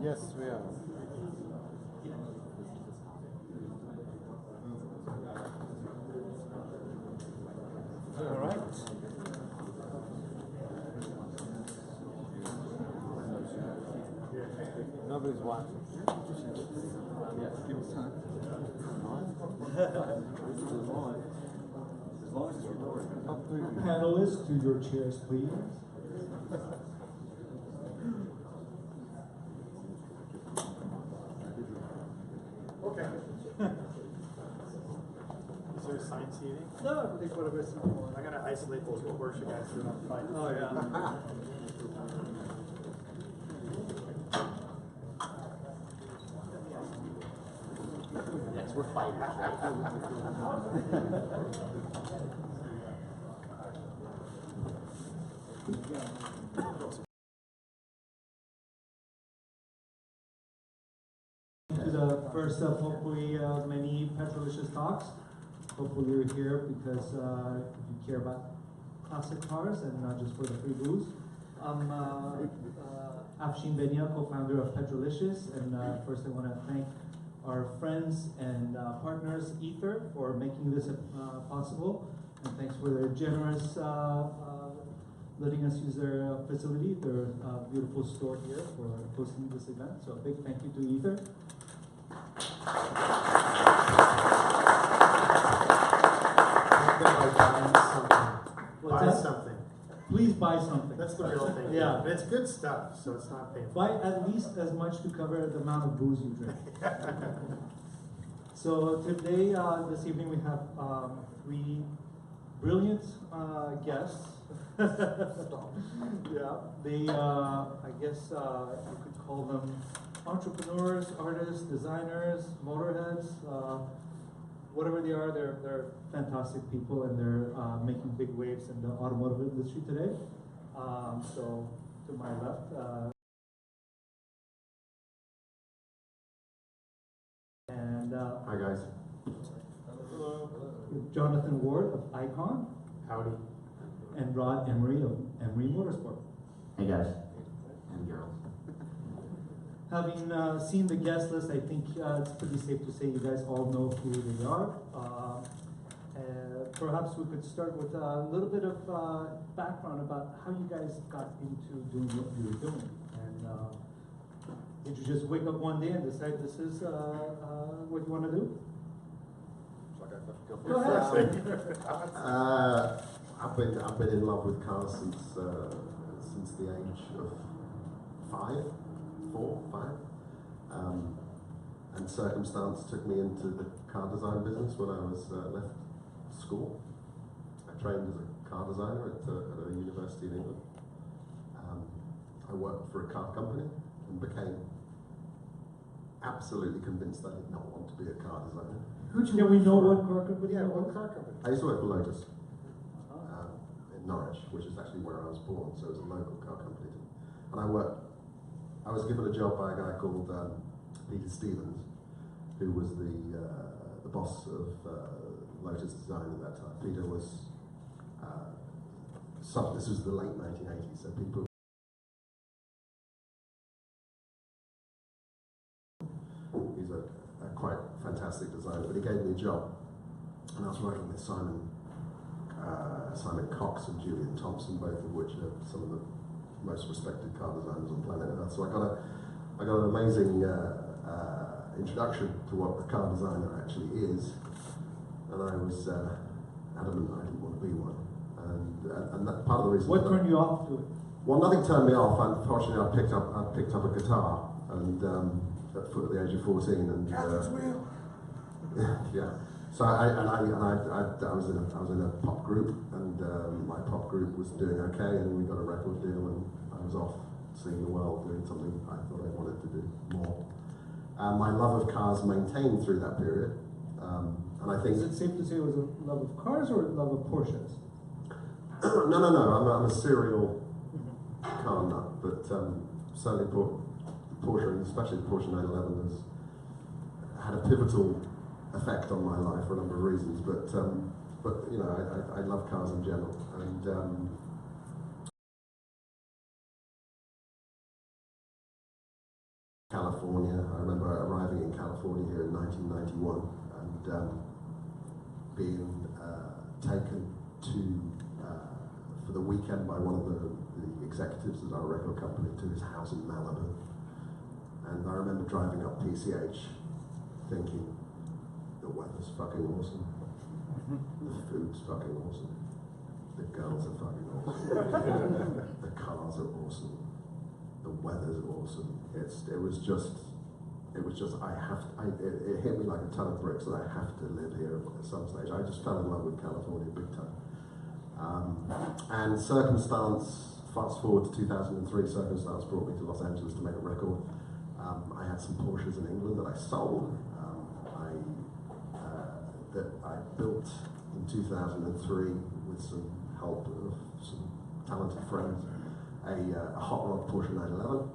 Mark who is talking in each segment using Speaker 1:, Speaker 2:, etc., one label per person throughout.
Speaker 1: Yes, we are. All right. Nobody's watching. Yeah, give us time. As long as it's recorded.
Speaker 2: Panelists, to your chairs, please.
Speaker 3: Okay. Is there assigned seating?
Speaker 2: No, I think whatever is simple.
Speaker 3: I gotta isolate those commercial guys so we don't fight.
Speaker 2: Oh, yeah.
Speaker 3: Yes, we're fighting.
Speaker 2: To the first of hopefully many Petrolicious talks. Hopefully you're here because you care about classic cars and not just for the free booze. I'm Afshin Benya, co-founder of Petrolicious, and first I want to thank our friends and partners, Aether, for making this possible, and thanks for their generous letting us use their facility, their beautiful store here for hosting this event. So a big thank you to Aether.
Speaker 3: Buy something.
Speaker 2: Please buy something.
Speaker 3: That's the real thing.
Speaker 2: Yeah.
Speaker 3: But it's good stuff, so it's not painful.
Speaker 2: Buy at least as much to cover the amount of booze you drink. So today, this evening, we have three brilliant guests. Yeah, they, I guess you could call them entrepreneurs, artists, designers, motorheads, whatever they are. They're fantastic people, and they're making big waves in the automotive industry today. So to my left, and
Speaker 4: hi guys.
Speaker 2: hello. Jonathan Ward of Icon,
Speaker 3: Howdy.
Speaker 2: and Rod Emory of Emory Motorsports.
Speaker 4: Hey guys. And girls.
Speaker 2: Having seen the guest list, I think it's pretty safe to say you guys all know who they are. Perhaps we could start with a little bit of background about how you guys got into doing what you're doing. And did you just wake up one day and decide this is what you want to do? Go ahead.
Speaker 4: I've been in love with cars since the age of 4, 5. And circumstance took me into the car design business when I was left school. I trained as a car designer at a university in England. I worked for a car company and became absolutely convinced I did not want to be a car designer.
Speaker 2: Can we know what car company?
Speaker 3: Yeah, what car company?
Speaker 4: I used to work for Lotus in Norwich, which is actually where I was born, so it was a local car company. And I was given a job by a guy called Peter Stevens, who was the boss of Lotus Design at that time. Peter was, this was the late 1980s, so people. He's a quite fantastic designer, but he gave me a job, and I was working with Simon Cox and Julian Thompson, both of which are some of the most respected car designers on planet Earth. So I got an amazing introduction to what a car designer actually is, and I was adamant I didn't want to be one. And that part of the reason.
Speaker 2: What turned you off to it?
Speaker 4: Well, nothing turned me off. Unfortunately, I picked up a guitar and at the age of 14, and yeah. So I was in a pop group, and my pop group was doing okay, and we got a record deal, and I was off seeing the world, doing something I thought I wanted to do more. My love of cars maintained through that period, and I think.
Speaker 2: Is it safe to say it was a love of cars or a love of Porsches?
Speaker 4: No. I'm a serial car nut, but certainly Porsche, and especially the Porsche 911, has had a pivotal effect on my life for a number of reasons. But you know, I love cars in general, and California. I remember arriving in California here in 1991 and being taken to for the weekend by one of the executives at our record company to his house in Malibu. And I remember driving up PCH thinking, the weather's fucking awesome, the food's fucking awesome, the girls are fucking awesome, the cars are awesome, the weather's awesome. It was just it hit me like a ton of bricks that I have to live here at some stage. I just fell in love with California big time. And circumstance, fast forward to 2003, circumstance brought me to Los Angeles to make a record. I had some Porsches in England that I sold. That I built in 2003 with some help of some talented friends, a hot rod Porsche 911,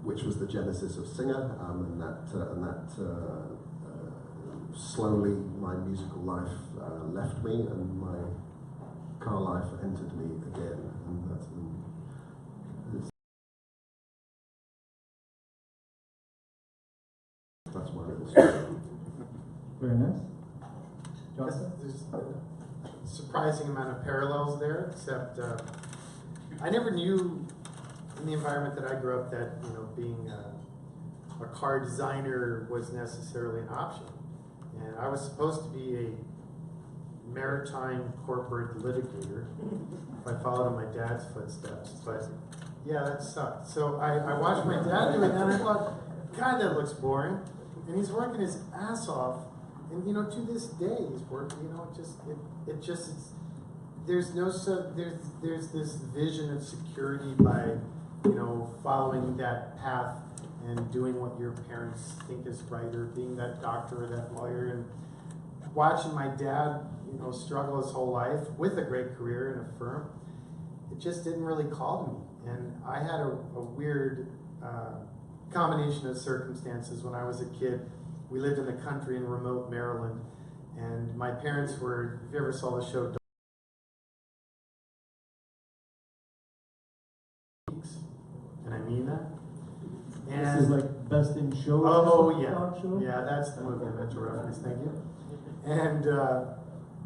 Speaker 4: which was the genesis of Singer, and that slowly my musical life left me, and my car life entered me again, and that's my little story.
Speaker 2: Very nice. Jonathan?
Speaker 3: There's a surprising amount of parallels there, except I never knew in the environment that I grew up that, you know, being a car designer was necessarily an option. And I was supposed to be a maritime corporate litigator if I followed in my dad's footsteps, but yeah, that sucked. So I watched my dad do it, and I thought, God, that looks boring. And he's working his ass off. And you know, to this day, he's working. You know, there's this vision of security by, you know, following that path and doing what your parents think is right, or being that doctor or that lawyer. And watching my dad, you know, struggle his whole life with a great career in a firm, it just didn't really call to me. And I had a weird combination of circumstances when I was a kid. We lived in the country in remote Maryland, and my parents were, if you ever saw the show, and I mean that. And
Speaker 2: This is like Best in Show.
Speaker 3: oh yeah,
Speaker 2: talk show?
Speaker 3: yeah, that's the movie I meant to reference. Thank you. And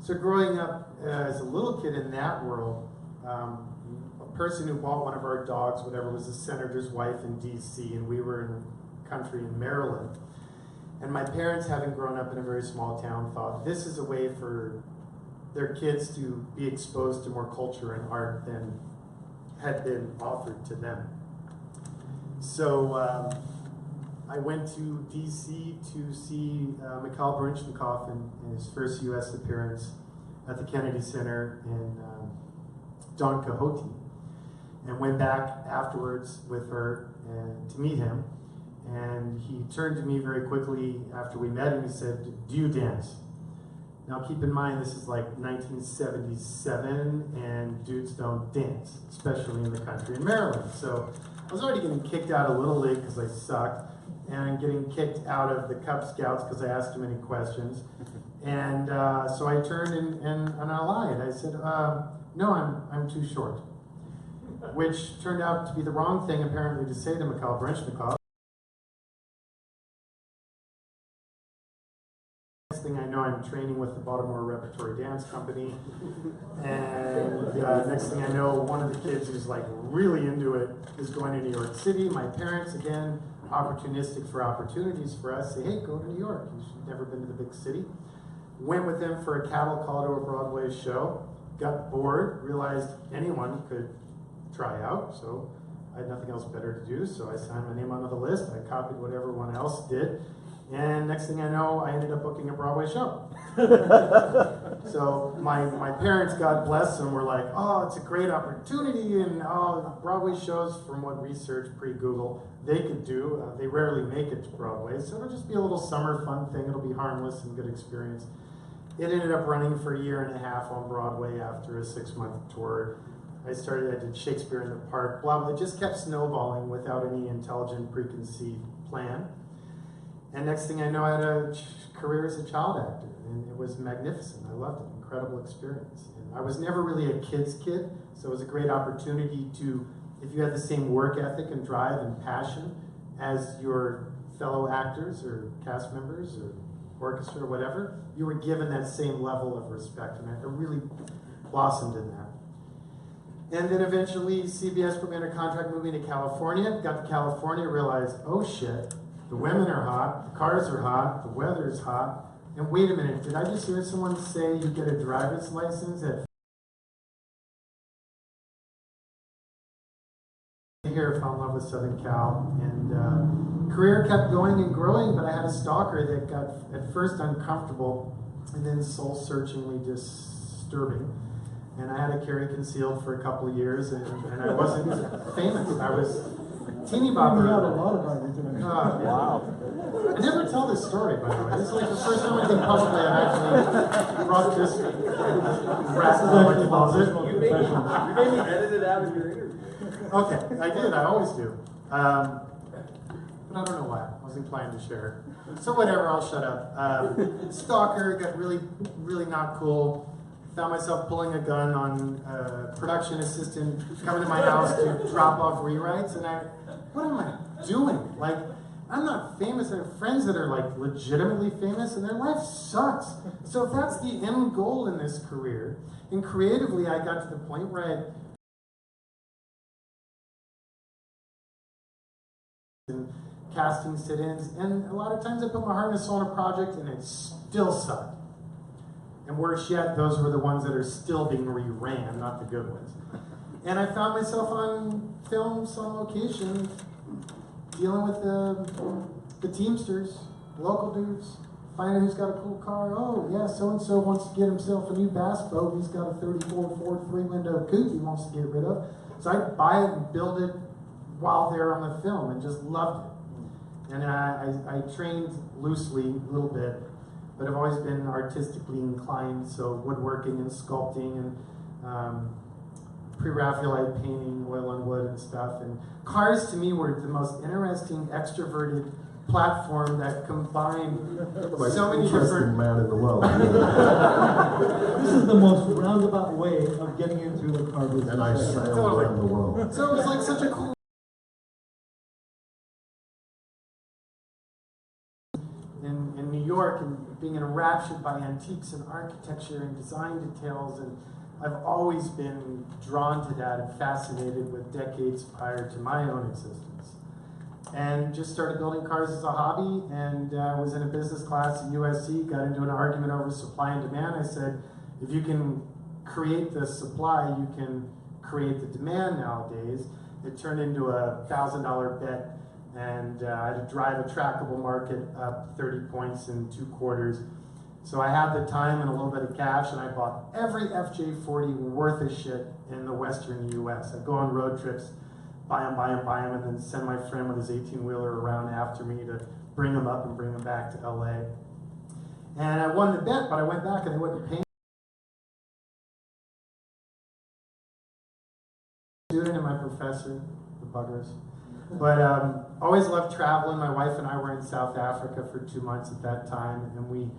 Speaker 3: so growing up as a little kid in that world, a person who bought one of our dogs, whatever, was a senator's wife in D.C., and we were in country in Maryland. And my parents, having grown up in a very small town, thought this is a way for their kids to be exposed to more culture and art than had been offered to them. So I went to D.C. to see Mikhail Baryshnikov in his first U.S. appearance at the Kennedy Center in Don Quixote, and went back afterwards with her to meet him. And he turned to me very quickly after we met, and he said, "Do you dance?" Now keep in mind, this is like 1977, and dudes don't dance, especially in the country in Maryland. So I was already getting kicked out of Little League because I sucked, and getting kicked out of the Cub Scouts because I asked too many questions. And so I turned and I lied. I said, "No, I'm too short," which turned out to be the wrong thing apparently to say to Mikhail Baryshnikov. Next thing I know, I'm training with the Baltimore Repertory Dance Company, and next thing I know, one of the kids who's like really into it is going to New York City. My parents, again, opportunistic for opportunities for us, say, "Hey, go to New York. You've never been to the big city." Went with them for a cattle call to a Broadway show, got bored, realized anyone could try out, so I had nothing else better to do, so I signed my name onto the list. I copied what everyone else did, and next thing I know, I ended up booking a Broadway show. So my parents, God bless them, were like, "Oh, it's a great opportunity," and oh, Broadway shows, from what research pre-Google they could do, they rarely make it to Broadway, so it'll just be a little summer fun thing. It'll be harmless and good experience. It ended up running for a year and a half on Broadway after a 6-month tour. I did Shakespeare in the Park, blah, blah. It just kept snowballing without any intelligent preconceived plan. And next thing I know, I had a career as a child actor, and it was magnificent. I loved it, incredible experience. And I was never really a kid's kid, so it was a great opportunity to if you had the same work ethic and drive and passion as your fellow actors or cast members or orchestra or whatever, you were given that same level of respect, and I really blossomed in that. And then eventually CBS put me under contract moving to California. Got to California, realized, oh shit, the women are hot, the cars are hot, the weather is hot. And wait a minute, did I just hear someone say you get a driver's license at here, fell in love with Southern Cal, and career kept going and growing, but I had a stalker that got at first uncomfortable and then soul-searchingly disturbing. And I had to carry concealed for a couple of years, and I wasn't famous. I was a teeny bopper.
Speaker 1: You got a lot of art into it.
Speaker 3: Wow. I never tell this story, by the way. This is like the first time I think publicly I've actually brought this rat, what he calls it.
Speaker 1: You made me edit it out of your interview.
Speaker 3: Okay, I did. I always do. But I don't know why. I wasn't planning to share. So whatever, I'll shut up. Stalker got really, really not cool. Found myself pulling a gun on a production assistant coming to my house to drop off rewrites, and what am I doing? Like, I'm not famous. I have friends that are like legitimately famous, and their life sucks. So if that's the end goal in this career, and creatively, I got to the point where and casting sit-ins, and a lot of times I put my heart and soul in a project, and it still sucked. And worse yet, those were the ones that are still being reran, not the good ones. And I found myself on films on location, dealing with the Teamsters, local dudes, finding who's got a cool car. Oh, yeah, so-and-so wants to get himself a new bass boat. He's got a 34 Ford 3-window coupe he wants to get rid of. So I'd buy it and build it while they're on the film, and just loved it. And I trained loosely a little bit, but I've always been artistically inclined, so woodworking and sculpting and pre-Raphaelite painting, oil on wood and stuff. And cars to me were the most interesting, extroverted platform that combined so many different...
Speaker 4: man in the world.
Speaker 2: This is the most roundabout way of getting into the car business.
Speaker 4: And I sailed around the world.
Speaker 3: So it was like such a cool... in New York, and being enraptured by antiques and architecture and design details, and I've always been drawn to that and fascinated with decades prior to my own existence. And just started building cars as a hobby, and was in a business class at USC, got into an argument over supply and demand. I said, if you can create the supply, you can create the demand nowadays. It turned into a $1,000 bet, and I had to drive a trackable market up 30 points in 2 quarters. So I had the time and a little bit of cash, and I bought every FJ40 worth of shit in the western US. I'd go on road trips, buy them, and then send my friend with his 18-wheeler around after me to bring them up and bring them back to LA. And I won the bet, but I went back and they wouldn't pay me. Student and my professor, the buggers. But always loved traveling. My wife and I were in South Africa for 2 months at that time, and we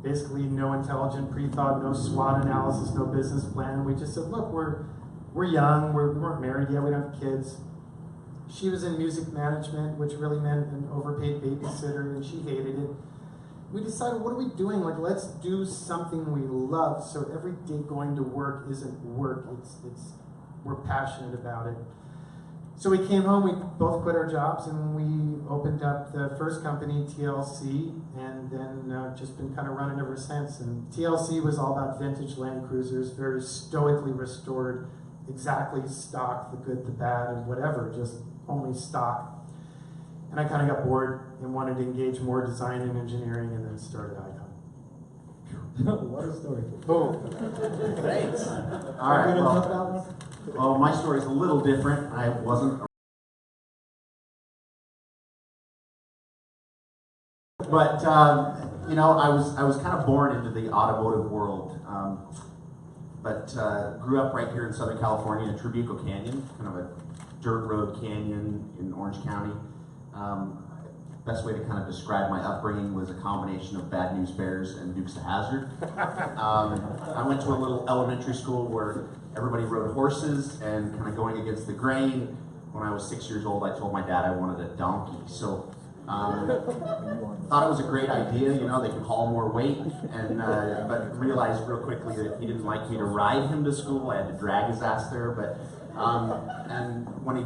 Speaker 3: basically no intelligent pre-thought, no SWOT analysis, no business plan. We just said, look, we're young, we weren't married yet, we don't have kids. She was in music management, which really meant an overpaid babysitter, and she hated it. We decided, what are we doing? Like, let's do something we love, so every day going to work isn't work, we're passionate about it. So we came home, we both quit our jobs, and we opened up the first company, TLC, and then just been kind of running ever since. And TLC was all about vintage Land Cruisers, very stoically restored, exactly stock, the good, the bad, and whatever, just only stock. And I kind of got bored and wanted to engage more design and engineering, and then started Icon.
Speaker 2: What a story.
Speaker 3: Boom.
Speaker 5: Thanks. All
Speaker 2: Are
Speaker 5: right.
Speaker 2: you gonna talk
Speaker 5: Well,
Speaker 2: about one?
Speaker 5: well, my story is a little different. I wasn't, but you know, I was kind of born into the automotive world, but grew up right here in Southern California in Trabuco Canyon, kind of a dirt road canyon in Orange County. Best way to kind of describe my upbringing was a combination of Bad News Bears and Dukes of Hazzard. I went to a little elementary school where everybody rode horses and kind of going against the grain. when I was 6 years old, I told my dad I wanted a donkey. So thought it was a great idea, you know, they could haul more weight, and but realized real quickly that he didn't like me to ride him to school. I had to drag his ass there, but and when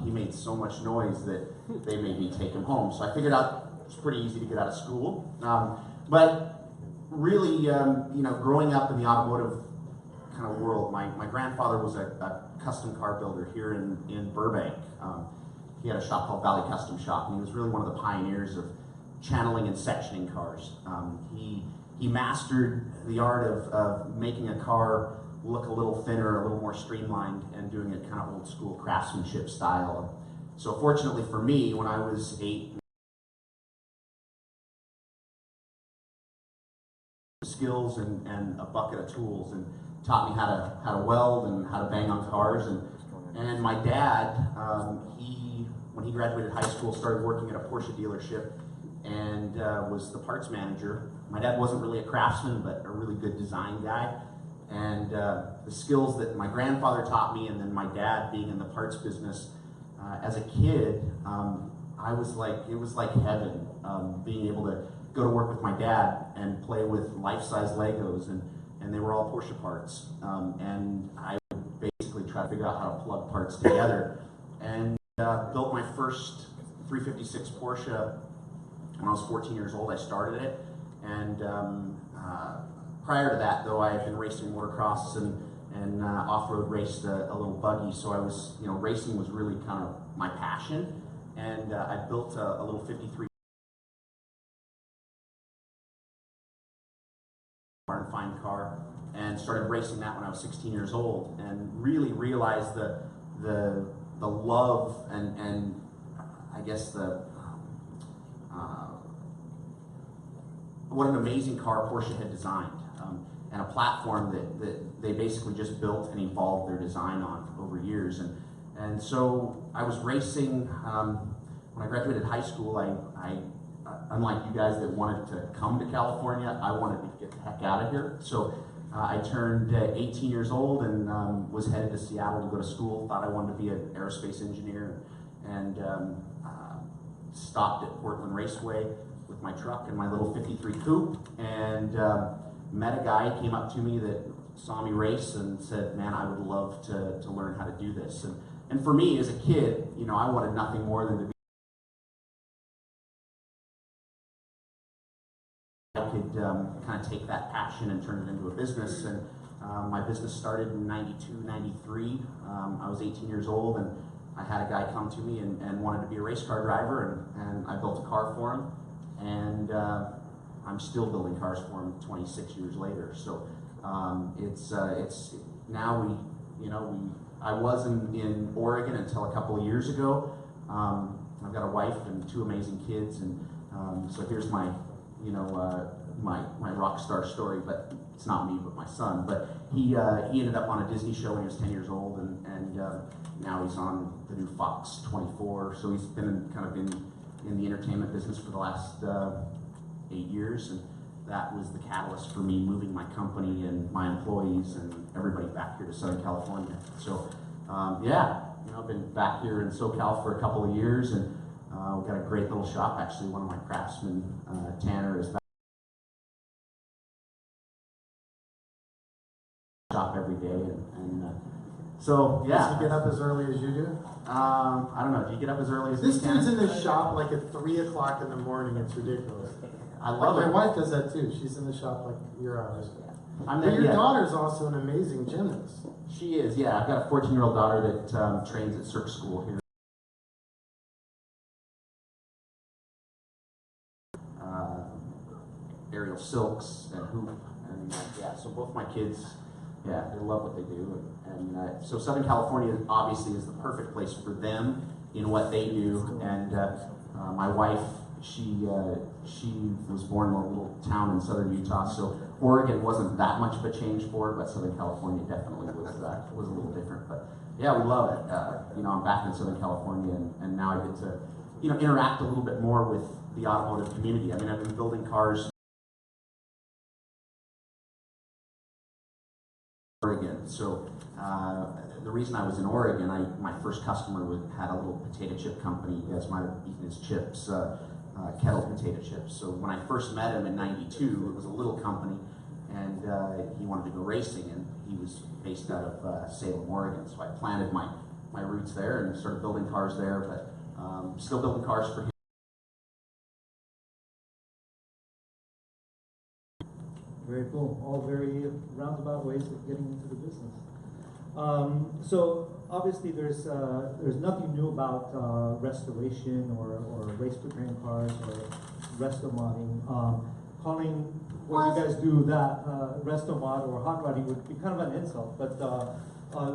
Speaker 5: he made so much noise that they made me take him home. So I figured out it was pretty easy to get out of school. But really, you know, growing up in the automotive kind of world, my grandfather was a custom car builder here in Burbank. He had a shop called Valley Custom Shop, and he was really one of the pioneers of channeling and sectioning cars. He mastered the art of making a car look a little thinner, a little more streamlined, and doing it kind of old school craftsmanship style. So fortunately for me, when I was 8, skills and a bucket of tools, and taught me how to weld and how to bang on cars. And my dad, when he graduated high school, started working at a Porsche dealership and was the parts manager. My dad wasn't really a craftsman, but a really good design guy. And the skills that my grandfather taught me, and then my dad being in the parts business, as a kid, it was like heaven, being able to go to work with my dad and play with life-size Legos, and they were all Porsche parts. And I would basically try to figure out how to plug parts together. And built my first 356 Porsche when I was 14 years old. I started it, and prior to that, though, I had been racing motocross and off-road raced a little buggy. So I was, you know, racing was really kind of my passion, and I built a little 53 barn find car and started racing that when I was 16 years old, and really realized the love and I guess what an amazing car Porsche had designed, and a platform that they basically just built and evolved their design on over years. And so I was racing, when I graduated high school, I unlike you guys that wanted to come to California, I wanted to get the heck out of here. So I turned 18 years old and was headed to Seattle to go to school. Thought I wanted to be an aerospace engineer, and stopped at Portland Raceway with my truck and my little 53 coupe, and met a guy, came up to me that saw me race and said, man, I would love to learn how to do this. And for me as a kid, you know, I wanted nothing more than to be I could kind of take that passion and turn it into a business. And my business started in 92, 93. I was 18 years old, and I had a guy come to me and wanted to be a race car driver, and I built a car for him, and I'm still building cars for him 26 years later. So it's now I was in Oregon until a couple of years ago. I've got a wife and 2 amazing kids, and so here's my my rock star story, but it's not me, but my son. But he ended up on a Disney show when he was 10 years old, and now he's on the new Fox 24. So he's been in the entertainment business for the last 8 years, and that was the catalyst for me moving my company and my employees and everybody back here to Southern California. So yeah, I've been back here in SoCal for a couple of years, and we've got a great little shop. Actually, one of my craftsmen, Tanner, is back shop every day, and so yeah.
Speaker 3: Does he get up as early as you do?
Speaker 5: I don't know. Do you get up as early as
Speaker 3: This
Speaker 5: we can?
Speaker 3: dude's in the shop like at 3 o'clock in the morning. It's ridiculous.
Speaker 5: I love
Speaker 3: My
Speaker 5: it.
Speaker 3: wife does that too. She's in the shop like your hours.
Speaker 5: I'm
Speaker 3: But your daughter's also an amazing gymnast.
Speaker 5: She is, yeah. I've got a 14-year-old daughter that trains at Cirque School here. Aerial silks and hoop, and yeah. So both my kids, yeah, they love what they do, and so Southern California obviously is the perfect place for them in what they do. And my wife, she was born in a little town in southern Utah, so Oregon wasn't that much of a change for her, but Southern California definitely was a little different. But yeah, we love it. I'm back in Southern California, and now I get to interact a little bit more with the automotive community. I mean, I've been building cars Oregon The reason I was in Oregon, my first customer had a little potato chip company. You guys might have eaten his chips, kettle potato chips. So when I first met him in '92, it was a little company, and he wanted to go racing, and he was based out of Salem, Oregon. So I planted my roots there and started building cars there, but still building cars for him.
Speaker 2: Very cool. All very roundabout ways of getting into the business. So obviously there's nothing new about restoration or race preparing cars or resto modding. Calling what you guys do that resto mod or hot rodding would be kind of an insult, but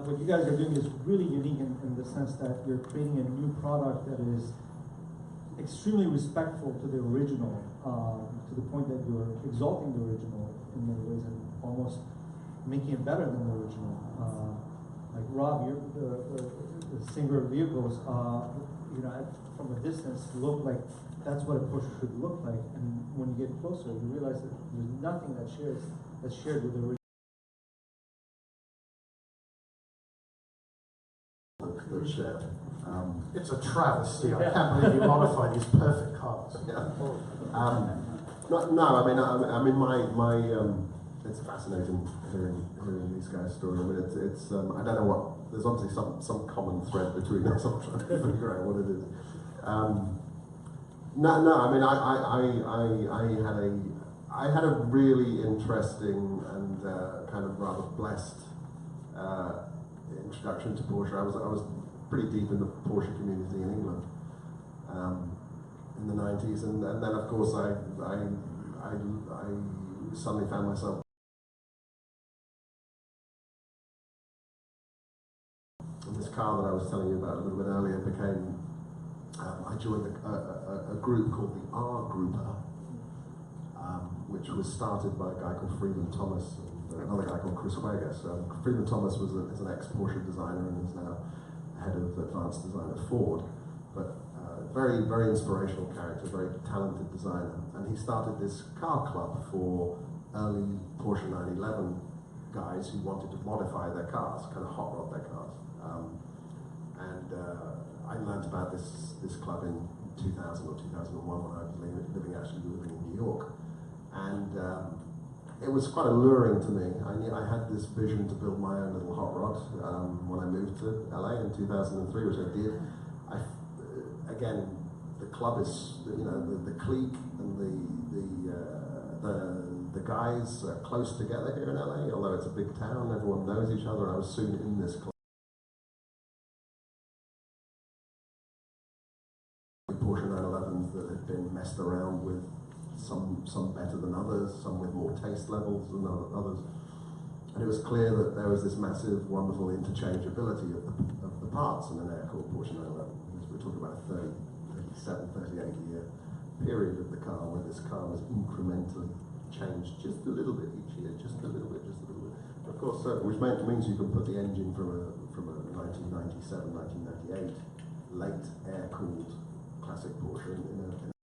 Speaker 2: what you guys are doing is really unique in the sense that you're creating a new product that is extremely respectful to the original, to the point that you're exalting the original in many ways and almost making it better than the original. Like Rob, you're the singular vehicles, you know, from a distance look like that's what a Porsche should look like, and when you get closer, you realize that there's nothing that's shared with the original.
Speaker 4: That's shared.
Speaker 3: It's a travesty. I can't believe you modify these perfect cars.
Speaker 4: Yeah. No, I mean, it's fascinating hearing these guys' story. I mean, it's I don't know what. There's obviously some common thread between us. I'm trying to figure out what it is. No. I mean, I had a really interesting and kind of rather blessed introduction to Porsche. I was pretty deep in the Porsche community in England in the 90s, and then of course I suddenly found myself in this car that I was telling you about a little bit earlier. I joined a group called the R Grouper, which was started by a guy called Freeman Thomas and another guy called Chris Wegas. Freeman Thomas is an ex-Porsche designer and is now head of advanced design at Ford, but very, very inspirational character, very talented designer. And he started this car club for early Porsche 911 guys who wanted to modify their cars, kind of hot rod their cars. I learned about this club in 2000 or 2001 when I was living in New York, and it was quite alluring to me. I had this vision to build my own little hot rod when I moved to LA in 2003, which I did. Again, the club is, you know, the clique and the guys are close together here in LA. Although it's a big town, everyone knows each other. I was soon in this club. Porsche 911s that had been messed around with. Some better than others, some with more taste levels than others. And it was clear that there was this massive, wonderful interchangeability of the parts in an air-cooled Porsche 911. We're talking about a 37, 38 year period of the car where this car was incrementally changed just a little bit each year, just a little bit. Of course, which means you can put the engine from a 1997, 1998 late air-cooled classic Porsche in a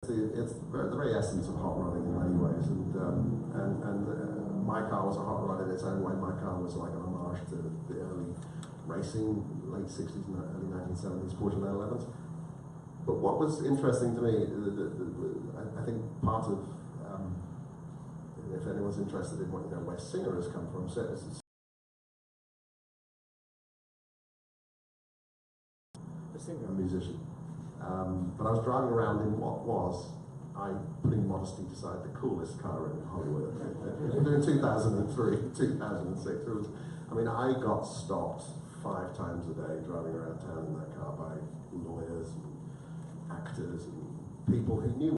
Speaker 4: it's the very essence of hot rodding in many ways, and my car was a hot rod in its own way. My car was like an homage to the early racing, late 60s and early 1970s Porsche 911s. But what was interesting to me, I think part of, if anyone's interested in what, you know, where Singer has come from, so it's a musician. But I was driving around in what was, putting modesty aside, the coolest car in Hollywood. In 2003, 2006, I got stopped 5 times a day driving around town in that car by lawyers and actors and people who knew.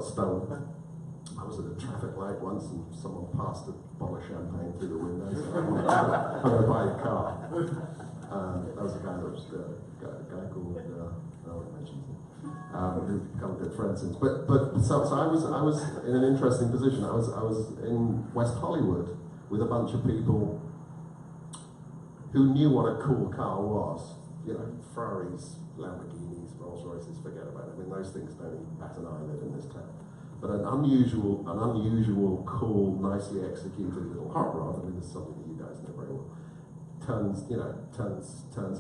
Speaker 4: Stoned. I was at a traffic light once and someone passed a bottle of champagne through the window. So I'm going to buy a car. That was a guy a guy called, I won't mention him. We've become good friends since. So I was in an interesting position. I was in West Hollywood with a bunch of people who knew what a cool car was, you know, Ferraris, Lamborghinis, Rolls Royces, forget about it. I mean, those things don't even bat an eyelid in this town. But an unusual, cool, nicely executed little hot rod, I mean, this is something that you guys know very well, turns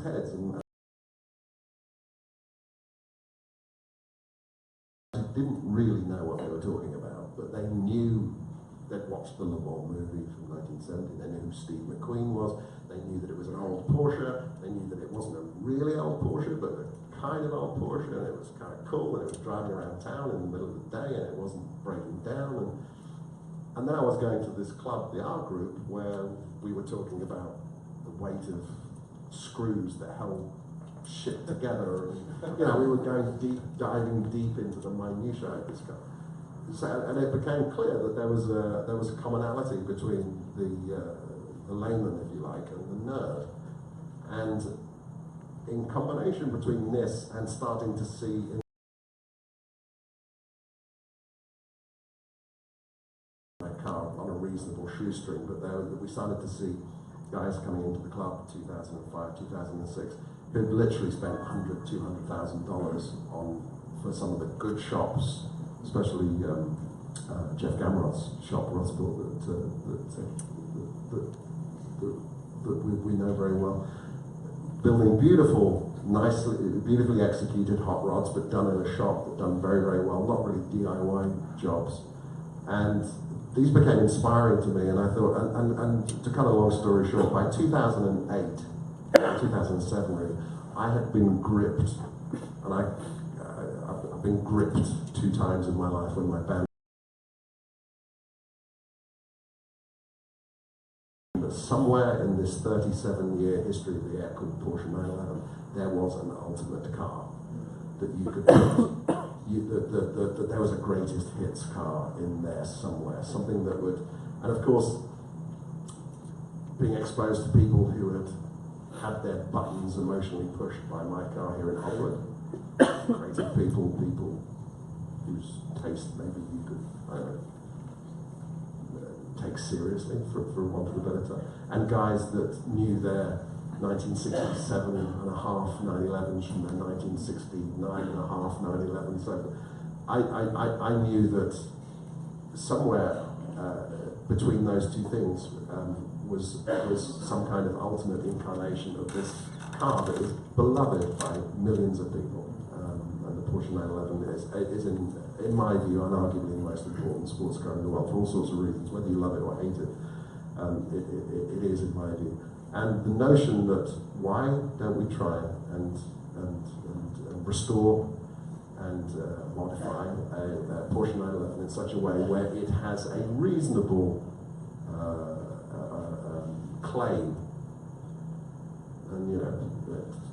Speaker 4: heads. And didn't really know what they were talking about, but they knew. They'd watched the Le Mans movie from 1970, they knew who Steve McQueen was, they knew that it was an old Porsche, they knew that it wasn't a really old Porsche, but a kind of old Porsche, and it was kind of cool, and it was driving around town in the middle of the day, and it wasn't breaking down. And then I was going to this club, the art group, where we were talking about the weight of screws that held shit together, and you know, we were diving deep into the minutiae of this car. So, and it became clear that there was a commonality between the layman, if you like, and the nerd. And in combination between this and starting to see my car on a reasonable shoestring, but we started to see guys coming into the club in 2005, 2006, who'd literally spent $100,000, $200,000 for some of the good shops, especially Jeff Gamrod's shop, Rossville, that we know very well, building beautifully executed hot rods, but done in a shop, done very, very well, not really DIY jobs. And these became inspiring to me, and I thought, and to cut a long story short, by 2008, 2007 really, I had been gripped, and I've been gripped 2 times in my life when my band. Somewhere in this 37-year history of the air-cooled Porsche 911, there was an ultimate car that you could that there was a greatest hits car in there somewhere, something that would, and of course, being exposed to people who had their buttons emotionally pushed by my car here in Hollywood, creative people whose taste maybe you could, I don't know, take seriously, for want of a better term, and guys that knew their 1967 and a half 911s from their 1969 and a half 911s. So I knew that somewhere between those two things was some kind of ultimate incarnation of this car that is beloved by millions of people. And the Porsche 911 is in my view, unarguably the most important sports car in the world for all sorts of reasons, whether you love it or hate it. It is in my view. And the notion that why don't we try and restore and modify a Porsche 911 in such a way where it has a reasonable claim, and you know,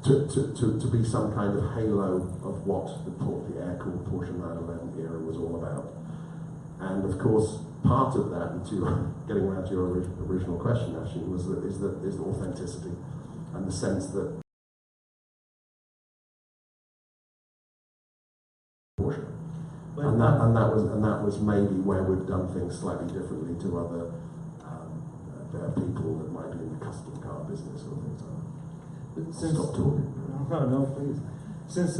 Speaker 4: to be some kind of halo of what the air-cooled Porsche 911 era was all about. And of course, part of that, and to getting around to your original question, actually, is authenticity, and the sense that Porsche, and that was maybe where we've done things slightly differently to other people that might be in the custom car business or things like that. Stop talking.
Speaker 2: No, please. Since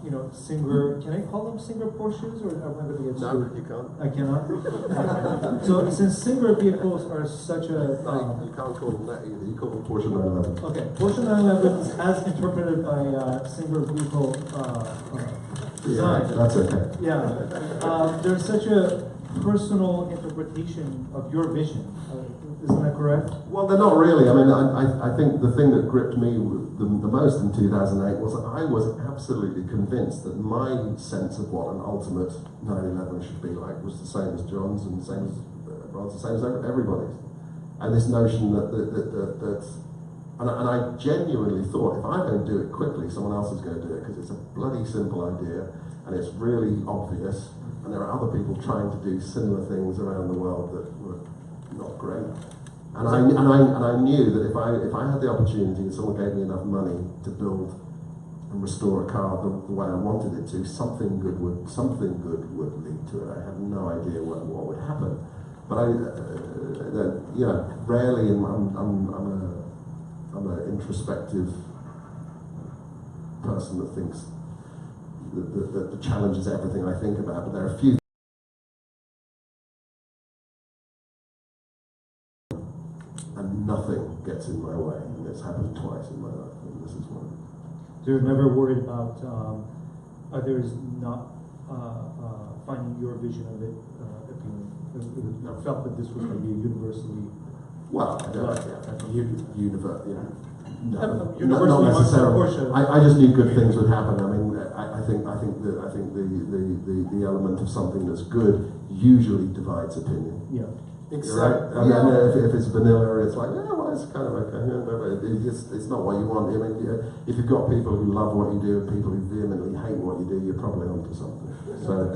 Speaker 2: you know, Singer, can I call them Singer Porsches, or am I going to get
Speaker 4: No,
Speaker 2: sued?
Speaker 4: you can't.
Speaker 2: I cannot. So since Singer vehicles are such a
Speaker 4: You can't call them that either. You call them Porsche 911.
Speaker 2: okay, Porsche 911 as interpreted by Singer vehicle design.
Speaker 4: Yeah, that's okay.
Speaker 2: Yeah, there's such a personal interpretation of your vision. Isn't that correct?
Speaker 4: Well, they're not really. I mean, I think the thing that gripped me the most in 2008 was that I was absolutely convinced that my sense of what an ultimate 911 should be like was the same as John's and the same as Rod's, the same as everybody's. And this notion that and I genuinely thought, if I don't do it quickly, someone else is going to do it, because it's a bloody simple idea and it's really obvious, and there are other people trying to do similar things around the world that were not great. And I knew that if I had the opportunity and someone gave me enough money to build and restore a car the way I wanted it to, something good would lead to it. I had no idea what would happen. But you know, rarely I'm an introspective person that thinks that the challenge is everything I think about, but there are a few. And nothing gets in my way. And it's happened twice in my life, and this is one.
Speaker 2: So you're never worried about others not finding your vision of it appealing? You felt that this was maybe universally.
Speaker 4: Well,
Speaker 2: Universally
Speaker 4: not necessarily.
Speaker 2: Porsche.
Speaker 4: I just knew good things would happen. I mean, I think the element of something that's good usually divides opinion.
Speaker 2: Yeah.
Speaker 3: Exactly.
Speaker 4: Right? I mean, if it's vanilla, it's like, yeah, well, it's kind of okay. Yeah, but it's not what you want. I mean, if you've got people who love what you do and people who vehemently hate what you do, you're probably onto something. So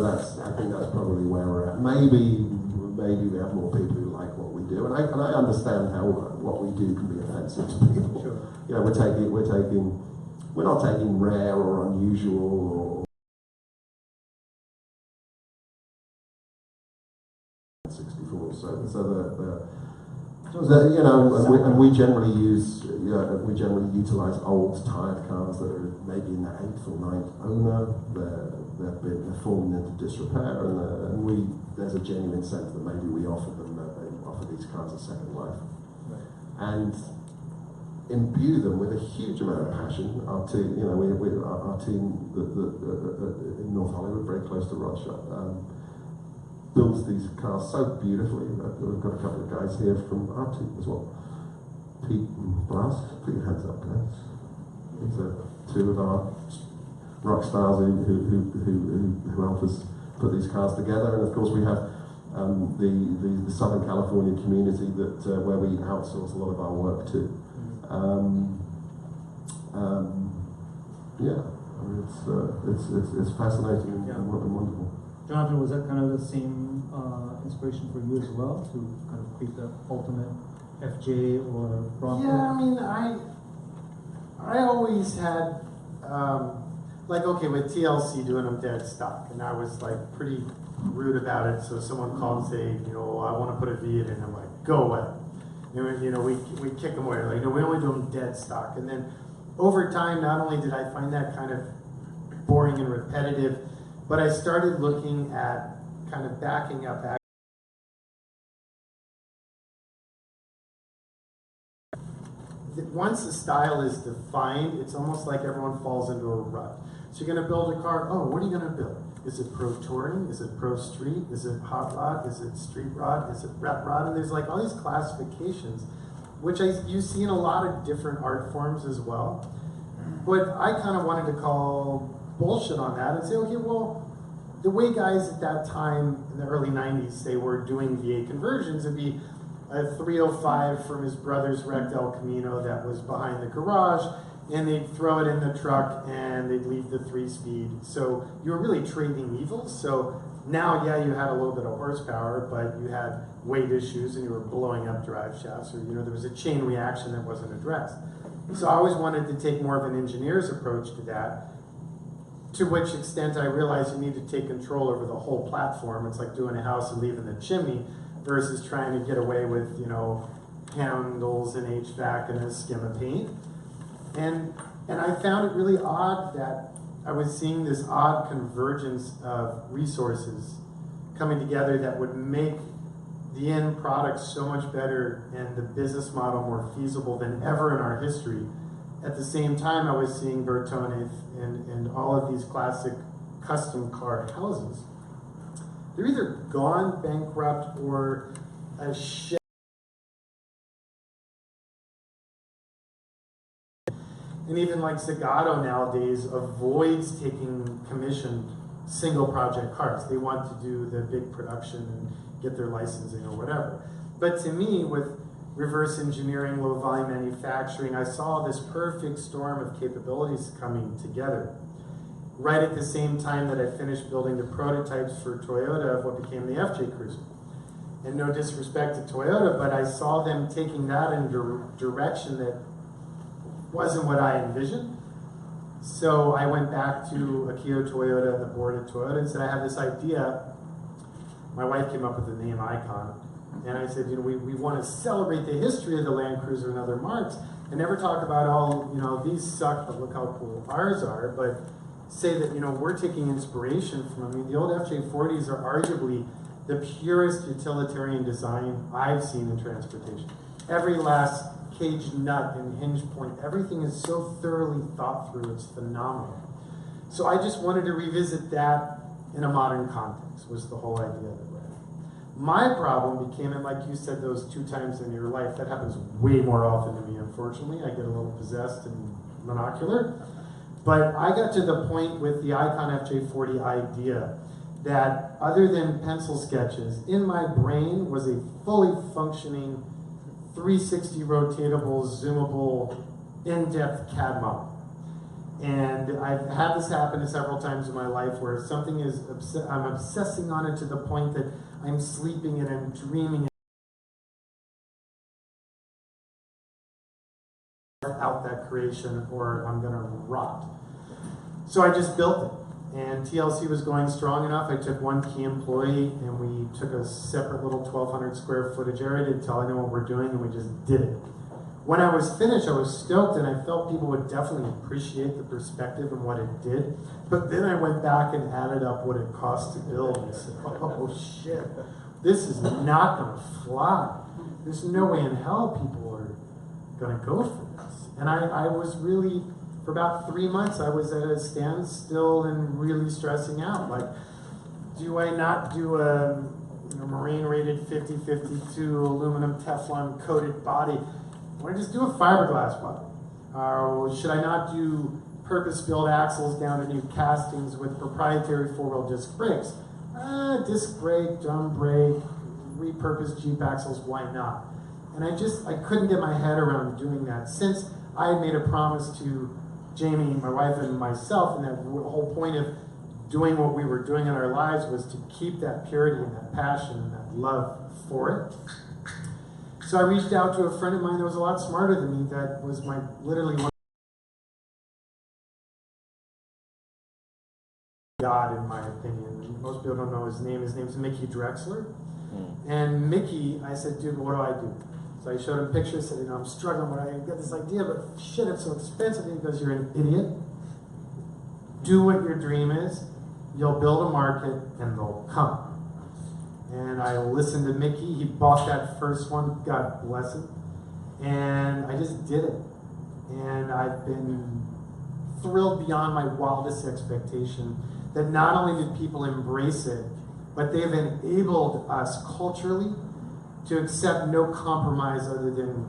Speaker 4: I think that's probably where we're at. Maybe we have more people who like what we do, and I understand how what we do can be offensive to people.
Speaker 2: Sure.
Speaker 4: You know, we're not taking rare or unusual or 64. You know, and we generally utilize old tired cars that are maybe in their 8th or 9th owner. They're falling into disrepair, and there's a genuine sense that maybe we offer these cars a second life,
Speaker 2: Right.
Speaker 4: and imbue them with a huge amount of passion. Our team, our team in North Hollywood, very close to Rod Shop, builds these cars so beautifully. We've got a couple of guys here from our team as well. Pete and Blas, put your hands up, guys. These are two of our rock stars who help us put these cars together. And of course we have the Southern California community that where we outsource a lot of our work to. Yeah, I mean, it's fascinating and wonderful.
Speaker 2: Jonathan, was that kind of the same inspiration for you as well, to kind of create the ultimate FJ or Bronco?
Speaker 3: Yeah, I mean, I always had, like, okay, with TLC doing them dead stock, and I was like pretty rude about it. So someone called and say, I want to put a V in, and I'm like, go away. We kick them away. Like, no, we only do them dead stock. And then over time, not only did I find that kind of boring and repetitive, but I started looking at kind of backing up. Once the style is defined, it's almost like everyone falls into a rut. So you're going to build a car. Oh, what are you going to build? Is it pro touring? Is it pro street? Is it hot rod? Is it street rod? Is it rep rod? And there's like all these classifications, which you see in a lot of different art forms as well. But I kind of wanted to call bullshit on that and say, okay, well, the way guys at that time in the early 90s, they were doing V8 conversions, it'd be a 305 from his brother's wrecked El Camino that was behind the garage, and they'd throw it in the truck and they'd leave the 3-speed. So you were really trading evils. So now, yeah, you had a little bit of horsepower, but you had weight issues and you were blowing up drive shafts, or there was a chain reaction that wasn't addressed. So I always wanted to take more of an engineer's approach to that, to which extent I realized you need to take control over the whole platform. It's like doing a house and leaving the chimney versus trying to get away with, handles and HVAC and a skim of paint. And I found it really odd that I was seeing this odd convergence of resources coming together that would make the end product so much better and the business model more feasible than ever in our history. At the same time, I was seeing Bertone and all of these classic custom car houses. They're either gone bankrupt or a shit. And even like Zagato nowadays avoids taking commissioned single project cars. They want to do the big production and get their licensing or whatever. But to me, with reverse engineering, low volume manufacturing, I saw this perfect storm of capabilities coming together. Right at the same time that I finished building the prototypes for Toyota of what became the FJ Cruiser. And no disrespect to Toyota, but I saw them taking that in a direction that wasn't what I envisioned. So I went back to Akio Toyota, the board at Toyota, and said, I have this idea. My wife came up with the name Icon. And I said, we want to celebrate the history of the Land Cruiser and other marks. and never talk about, oh, you know, these suck, but look how cool ours are, but say that, you know, we're taking inspiration from, I mean, the old FJ40s are arguably the purest utilitarian design I've seen in transportation. Every last cage nut and hinge point, everything is so thoroughly thought through, it's phenomenal. So I just wanted to revisit that in a modern context, was the whole idea of it. My problem became, and like you said, those 2 times in your life, that happens way more often to me, unfortunately. I get a little possessed and monocular. But I got to the point with the Icon FJ40 idea that other than pencil sketches, in my brain was a fully functioning 360 rotatable, zoomable, in-depth CAD model. And I've had this happen several times in my life where something is, I'm obsessing on it to the point that I'm sleeping and I'm dreaming out that creation or I'm gonna rot. So I just built it. And TLC was going strong enough. I took 1 key employee and we took a separate little 1,200 square footage area to tell them what we're doing, and we just did it. When I was finished, I was stoked, and I felt people would definitely appreciate the perspective and what it did. But then I went back and added up what it cost to build and said, oh shit, this is not gonna fly. There's no way in hell people are gonna go for this. And I was really, for about 3 months, I was at a standstill and really stressing out. Like, do I not do a marine rated 50-52 aluminum Teflon coated body? Why don't I just do a fiberglass body? Or should I not do purpose-built axles down to new castings with proprietary 4-wheel disc brakes? Disc brake, drum brake, repurposed Jeep axles, why not? And I couldn't get my head around doing that, since I had made a promise to Jamie, my wife, and myself, and that whole point of doing what we were doing in our lives was to keep that purity and that passion and that love for it. So I reached out to a friend of mine that was a lot smarter than me, that was literally one God, in my opinion. Most people don't know his name. His name's Mickey Drexler. And Mickey, I said, dude, what do I do? So I showed him pictures, said, I'm struggling, but I got this idea, but shit, it's so expensive. And he goes, you're an idiot. Do what your dream is. You'll build a market, and they'll come. And I listened to Mickey. He bought that first one, God bless him. And I just did it. And I've been thrilled beyond my wildest expectation that not only did people embrace it, but they've enabled us culturally to accept no compromise other than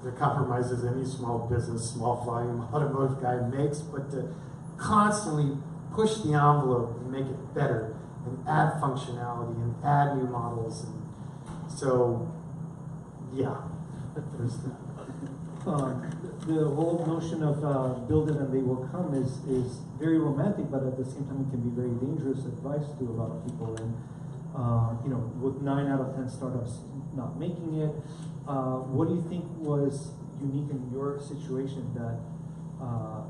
Speaker 3: the compromises any small business, small volume automotive guy makes, but to constantly push the envelope and make it better and add functionality and add new models. And so, yeah, there's that.
Speaker 2: The whole notion of build it and they will come is very romantic, but at the same time it can be very dangerous advice to a lot of people. And with 9 out of 10 startups not making it, what do you think was unique in your situation that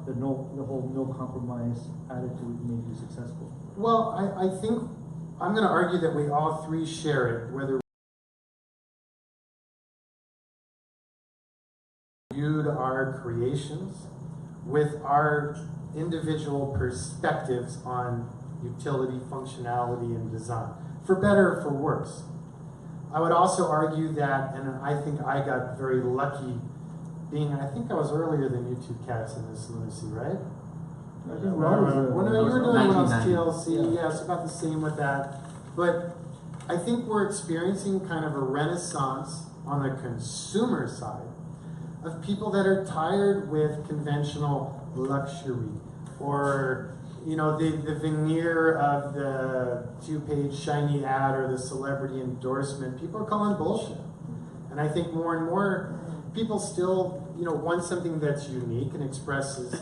Speaker 2: the whole no compromise attitude made you successful?
Speaker 3: Well, I think I'm going to argue that we all 3 share it, whether we viewed our creations with our individual perspectives on utility, functionality, and design, for better or for worse. I would also argue that, and I think I got very lucky being, I think I was earlier than you 2 cats in this lunacy, right?
Speaker 2: I think Rob was
Speaker 3: you were doing when I was
Speaker 5: 1990.
Speaker 3: TLC, yeah, it's about the same with that. But I think we're experiencing kind of a renaissance on the consumer side of people that are tired with conventional luxury, or the veneer of the 2-page shiny ad or the celebrity endorsement. People are calling bullshit. And I think more and more people still want something that's unique and expresses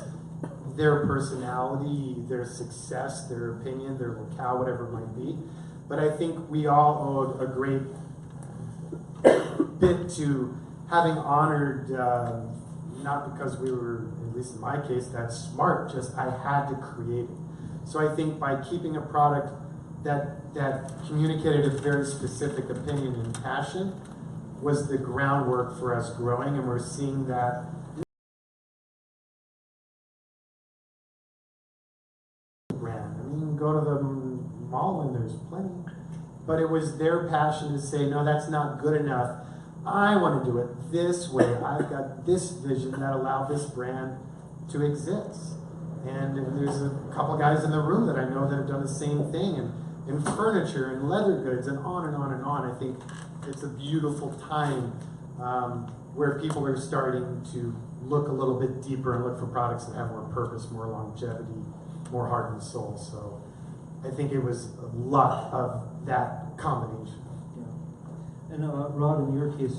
Speaker 3: their personality, their success, their opinion, their locale, whatever it might be. But I think we all owe a great bit to having honored, not because we were, at least in my case, that smart, just I had to create it. So I think by keeping a product that communicated a very specific opinion and passion was the groundwork for us growing, and we're seeing that and there's plenty. But it was their passion to say, no, that's not good enough. I want to do it this way. I've got this vision that allowed this brand to exist. And there's a couple guys in the room that I know that have done the same thing, and in furniture and leather goods and on and on and on. I think it's a beautiful time where people are starting to look a little bit deeper and look for products that have more purpose, more longevity, more heart and soul. So I think it was a lot of that combination.
Speaker 2: Yeah. And Rod, in your case,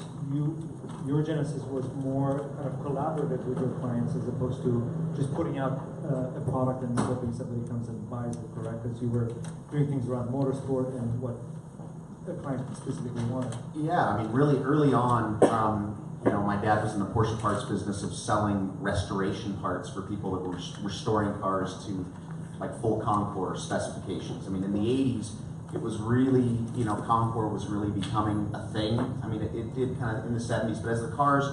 Speaker 2: your genesis was more kind of collaborative with your clients as opposed to just putting out a product and hoping somebody comes and buys it, correct? Because you were doing things around motorsport and what the client specifically wanted.
Speaker 5: Yeah, I mean, really early on, you know, my dad was in the Porsche parts business of selling restoration parts for people that were restoring cars to like full Concours specifications. I mean, in the 80s, it was really, you know, Concours was really becoming a thing. I mean, it did kind of in the 70s, but as the cars,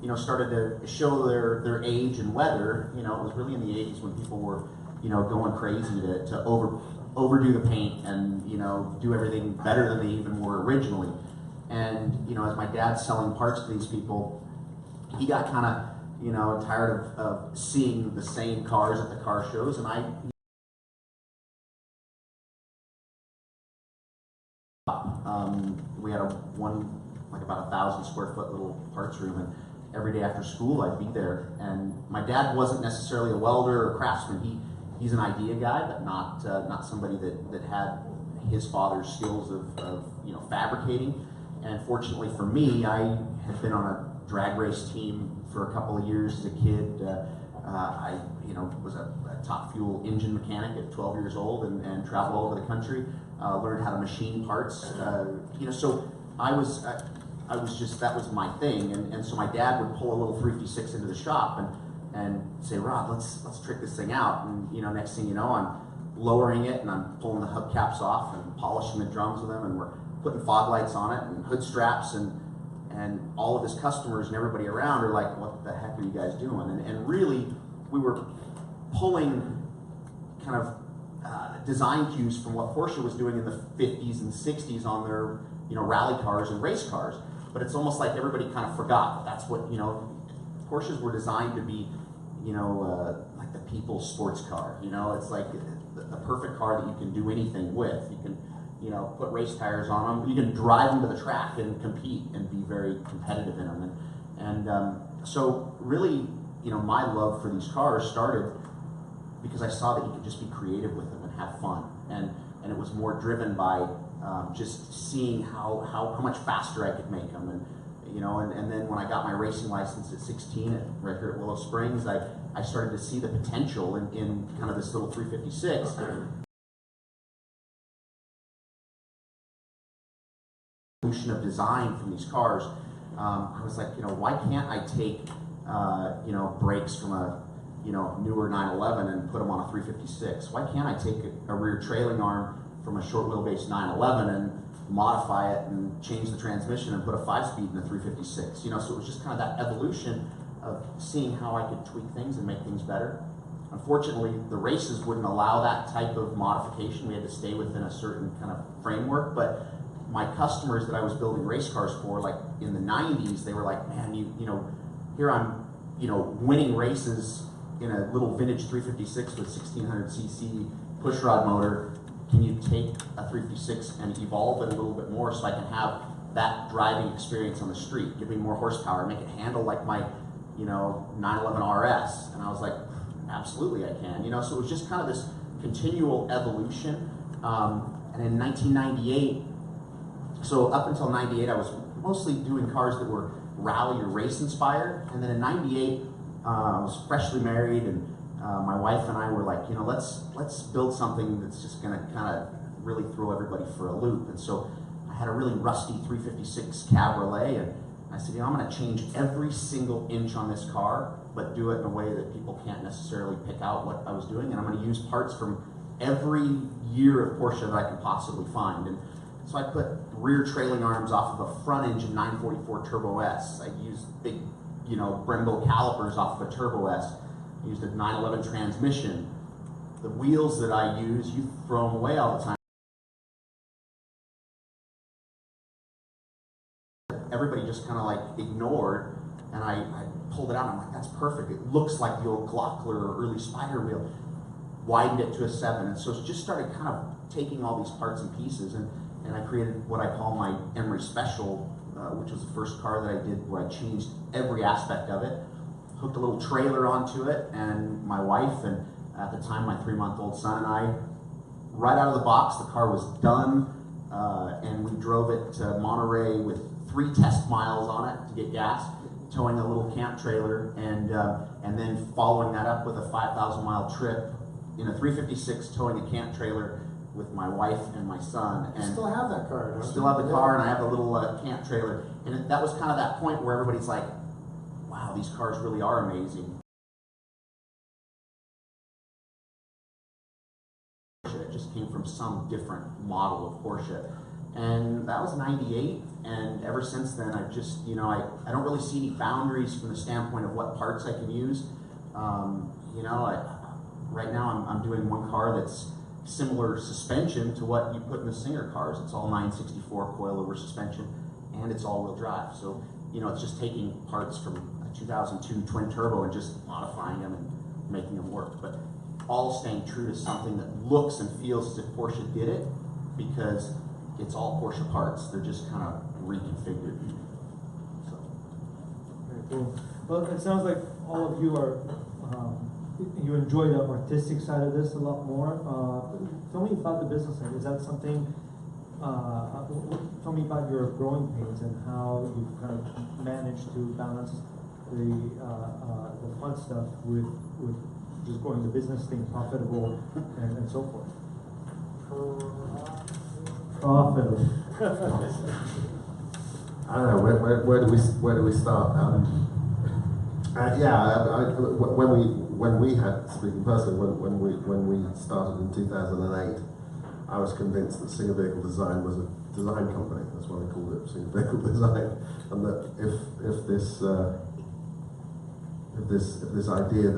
Speaker 5: you know, started to show their age and weather, you know, it was really in the 80s when people were, you know, going crazy to overdo the paint and, you know, do everything better than they even were originally. And, you know, as my dad's selling parts to these people, he got kind of, you know, tired of seeing the same cars at the car shows, and we had about 1,000 square foot little parts room, and every day after school I'd be there. And my dad wasn't necessarily a welder or craftsman. He's an idea guy, but not somebody that had his father's skills of you know, fabricating. And fortunately for me, I had been on a drag race team for a couple of years as a kid. I you know, was a top fuel engine mechanic at 12 years old and traveled all over the country. Learned how to machine parts. You know, so I was just, that was my thing. And so my dad would pull a little 356 into the shop and say, Rob, let's trick this thing out. And you know, next thing you know, I'm lowering it and I'm pulling the hubcaps off and polishing the drums with them, and we're putting fog lights on it and hood straps, and all of his customers and everybody around are like, what the heck are you guys doing? And really, we were pulling kind of design cues from what Porsche was doing in the 50s and 60s on their, you know, rally cars and race cars. But it's almost like everybody kind of forgot that that's what, you know, Porsches were designed to be, you know, like the people's sports car. You know, it's like the perfect car that you can do anything with. You can, you know, put race tires on them. You can drive them to the track and compete and be very competitive in them. And so really, you know, my love for these cars started because I saw that you could just be creative with them and have fun. And it was more driven by just seeing how much faster I could make them. And, you know, and then when I got my racing license at 16 right here at Willow Springs, I started to see the potential in kind of this little 356. Of design from these cars, I was like, you know, why can't I take, you know, brakes from a, you know, newer 911 and put them on a 356? Why can't I take a rear trailing arm from a short wheelbase 911 and modify it and change the transmission and put a 5-speed in a 356? You know, so it was just kind of that evolution of seeing how I could tweak things and make things better. Unfortunately, the races wouldn't allow that type of modification. We had to stay within a certain kind of framework, but my customers that I was building race cars for, like in the 90s, they were like, man, you know, here I'm, you know, winning races in a little vintage 356 with 1600cc pushrod motor. Can you take a 356 and evolve it a little bit more so I can have that driving experience on the street? Give me more horsepower, make it handle like my, you know, 911 RS. And I was like, absolutely I can. You know, so it was just kind of this continual evolution. And in 1998, so up until 98, I was mostly doing cars that were rally or race inspired. And then in 98, I was freshly married, and my wife and I were like, you know, let's build something that's just gonna kind of really throw everybody for a loop. And so I had a really rusty 356 Cabriolet, and I said, you know, I'm gonna change every single inch on this car, but do it in a way that people can't necessarily pick out what I was doing. And I'm gonna use parts from every year of Porsche that I can possibly find. And so I put rear trailing arms off of a front engine 944 Turbo S. I used big, you know, Brembo calipers off of a Turbo S. I used a 911 transmission. The wheels that I use, you throw them away all the time. everybody just kind of like ignored. And I pulled it out, and I'm like, that's perfect. It looks like the old Glockler or early Spider wheel. Widened it to a 7, and so it just started kind of taking all these parts and pieces, and I created what I call my Emory Special, which was the first car that I did where I changed every aspect of it, hooked a little trailer onto it, and my wife, and at the time my 3-month-old son and I, right out of the box, the car was done, and we drove it to Monterey with 3 test miles on it to get gas, towing a little camp trailer, and then following that up with a 5,000-mile trip in a 356 towing a camp trailer with my wife and my son.
Speaker 3: You
Speaker 5: And
Speaker 3: still have that car, don't you?
Speaker 5: still have the car, and I have the little camp trailer. And that was kind of that point where everybody's like, wow, these cars really are amazing. It just came from some different model of Porsche. And that was 98, and ever since then I've just, you know, I don't really see any boundaries from the standpoint of what parts I can use. You know, right now I'm doing one car that's similar suspension to what you put in the Singer cars. It's all 964 coilover suspension, and it's all-wheel drive. So, you know, it's just taking parts from a 2002 twin turbo and just modifying them and making them work. But all staying true to something that looks and feels as if Porsche did it, because it's all Porsche parts. They're just kind of reconfigured. So.
Speaker 2: Very cool. Well, it sounds like all of you are, you enjoy the artistic side of this a lot more. Tell me about the business side. Is that something, tell me about your growing pains and how you kind of managed to balance the fun stuff with just growing the business, staying profitable, and so forth. Profitable.
Speaker 4: I don't know, where do we start? When we had, speaking personally, when we started in 2008, I was convinced that Singer Vehicle Design was a design company. That's why we called it Singer Vehicle Design. And that if this idea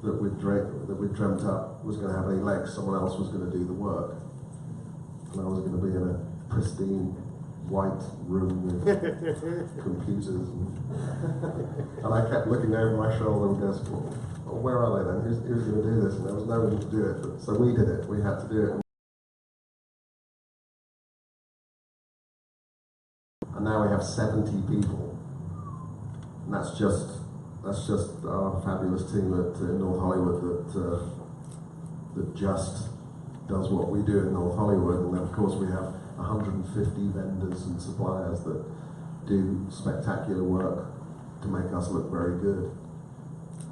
Speaker 4: that we'd dreamt up was going to have any legs, someone else was going to do the work, and I was going to be in a pristine white room with computers, and I kept looking over my shoulder and goes, well, where are they then? Who's going to do this? And there was no one to do it, so we did it. We had to do it. And now we have 70 people, and that's just our fabulous team in North Hollywood that just does what we do in North Hollywood. And then of course we have 150 vendors and suppliers that do spectacular work to make us look very good.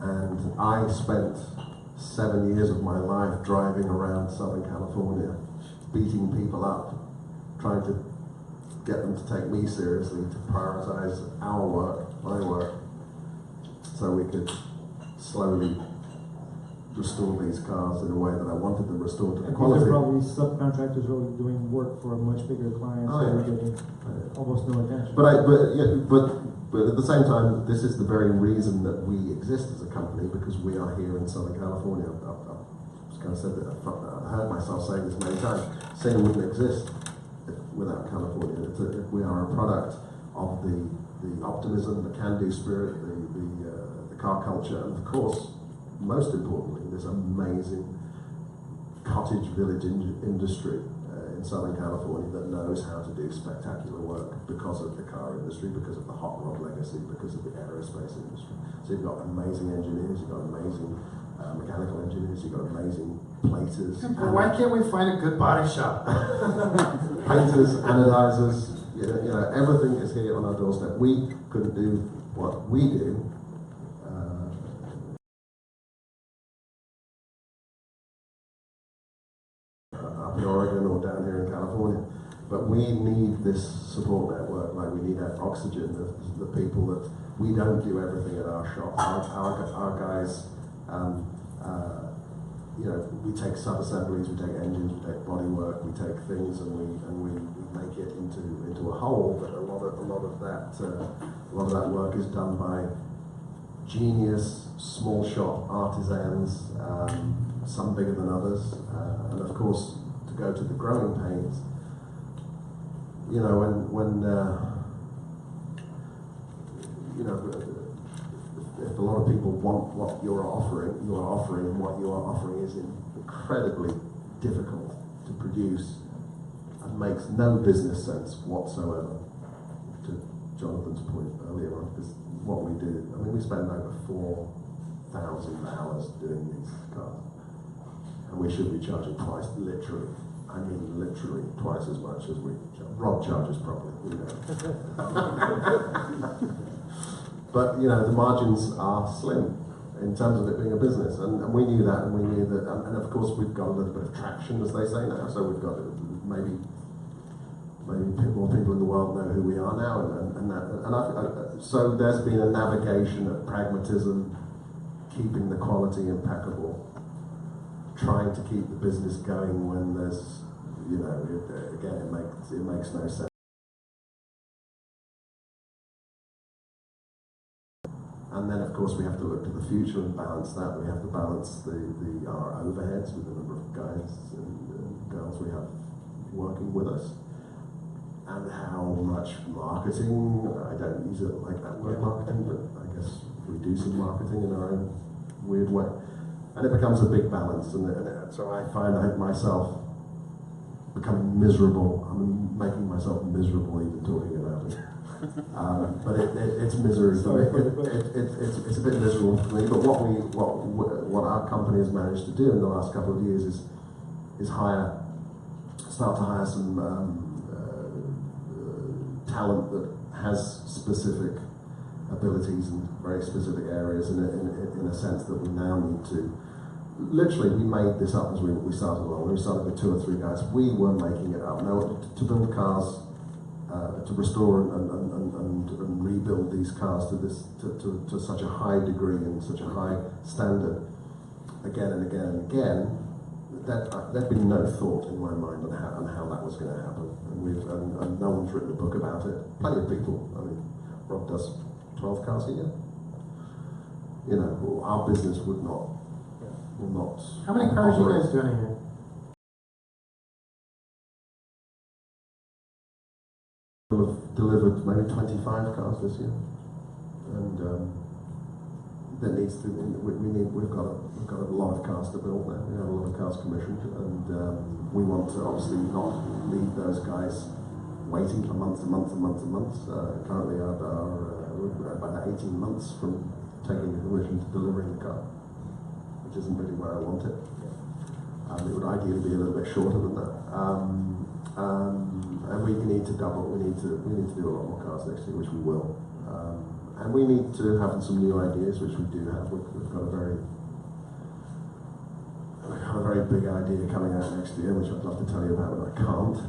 Speaker 4: And I spent 7 years of my life driving around Southern California, beating people up, trying to get them to take me seriously, to prioritize our work, my work, so we could slowly restore these cars in a way that I wanted them restored to the quality.
Speaker 2: These are probably subcontractors who are doing work for much bigger clients that are getting almost no attention.
Speaker 4: But at the same time, this is the very reason that we exist as a company, because we are here in Southern California. I've kind of said that, I've heard myself saying this many times. Singer wouldn't exist without California. We are a product of the optimism, the can-do spirit, the car culture, and of course, most importantly, this amazing cottage village industry in Southern California that knows how to do spectacular work because of the car industry, because of the hot rod legacy, because of the aerospace industry. So you've got amazing engineers, you've got amazing mechanical engineers, you've got amazing platers.
Speaker 3: But why can't we find a good body shop?
Speaker 4: Painters, anodizers, you know, everything is here on our doorstep. We couldn't do what we do up in Oregon or down here in California. But we need this support network, like we need that oxygen, the people that we don't do everything at our shop. Our guys, you know, we take sub-assemblies, we take engines, we take bodywork, we take things and we make it into a whole. But a lot of that work is done by genius small shop artisans, some bigger than others, and of course to go to the growing pains. You know, when you know, if a lot of people want what you're offering, and what you are offering is incredibly difficult to produce and makes no business sense whatsoever. To Jonathan's point earlier on, because what we do, I mean, we spend over 4,000 hours doing these cars, and we should be charging twice, literally. I mean, literally twice as much as we charge. Rob charges properly, we know. But you know, the margins are slim in terms of it being a business, and we knew that, and we knew that, and of course we've got a little bit of traction, as they say now. So we've got maybe more people in the world know who we are now, so there's been a navigation of pragmatism, keeping the quality impeccable, trying to keep the business going when there's, you know, it makes no sense. And then, of course, we have to look to the future and balance that. We have to balance our overheads with the number of guys and girls we have working with us, and how much marketing. I don't use it like that word, marketing, but I guess we do some marketing in our own weird way, and it becomes a big balance. And so I find myself becoming miserable. I'm making myself miserable even talking about it. But it's misery for me. It's a bit miserable for me. But what our company has managed to do in the last couple of years is start to hire some talent that has specific abilities in very specific areas. In a sense that we now need to. Literally, we made this up as we started along. We started with 2 or 3 guys. We were making it up. Now, to build cars. To restore and rebuild these cars to such a high degree and such a high standard, again and again and again, there'd been no thought in my mind on how that was going to happen, and no one's written a book about it. Plenty of people. I mean, Rob does 12 cars a year. You know, our business will not.
Speaker 3: How many cars are you guys doing a year?
Speaker 4: We've delivered maybe 25 cars this year, and that needs to. We've got a lot of cars to build now. We have a lot of cars commissioned, and we want to obviously not leave those guys waiting for months and months and months and months. Currently, we're about 18 months from taking the commission to delivering the car, which isn't really where I want it. It would ideally be a little bit shorter than that. And we need to double. We need to do a lot more cars next year, which we will. And we need to have some new ideas, which we do have. We've got a very big idea coming out next year, which I'd love to tell you about, but I can't.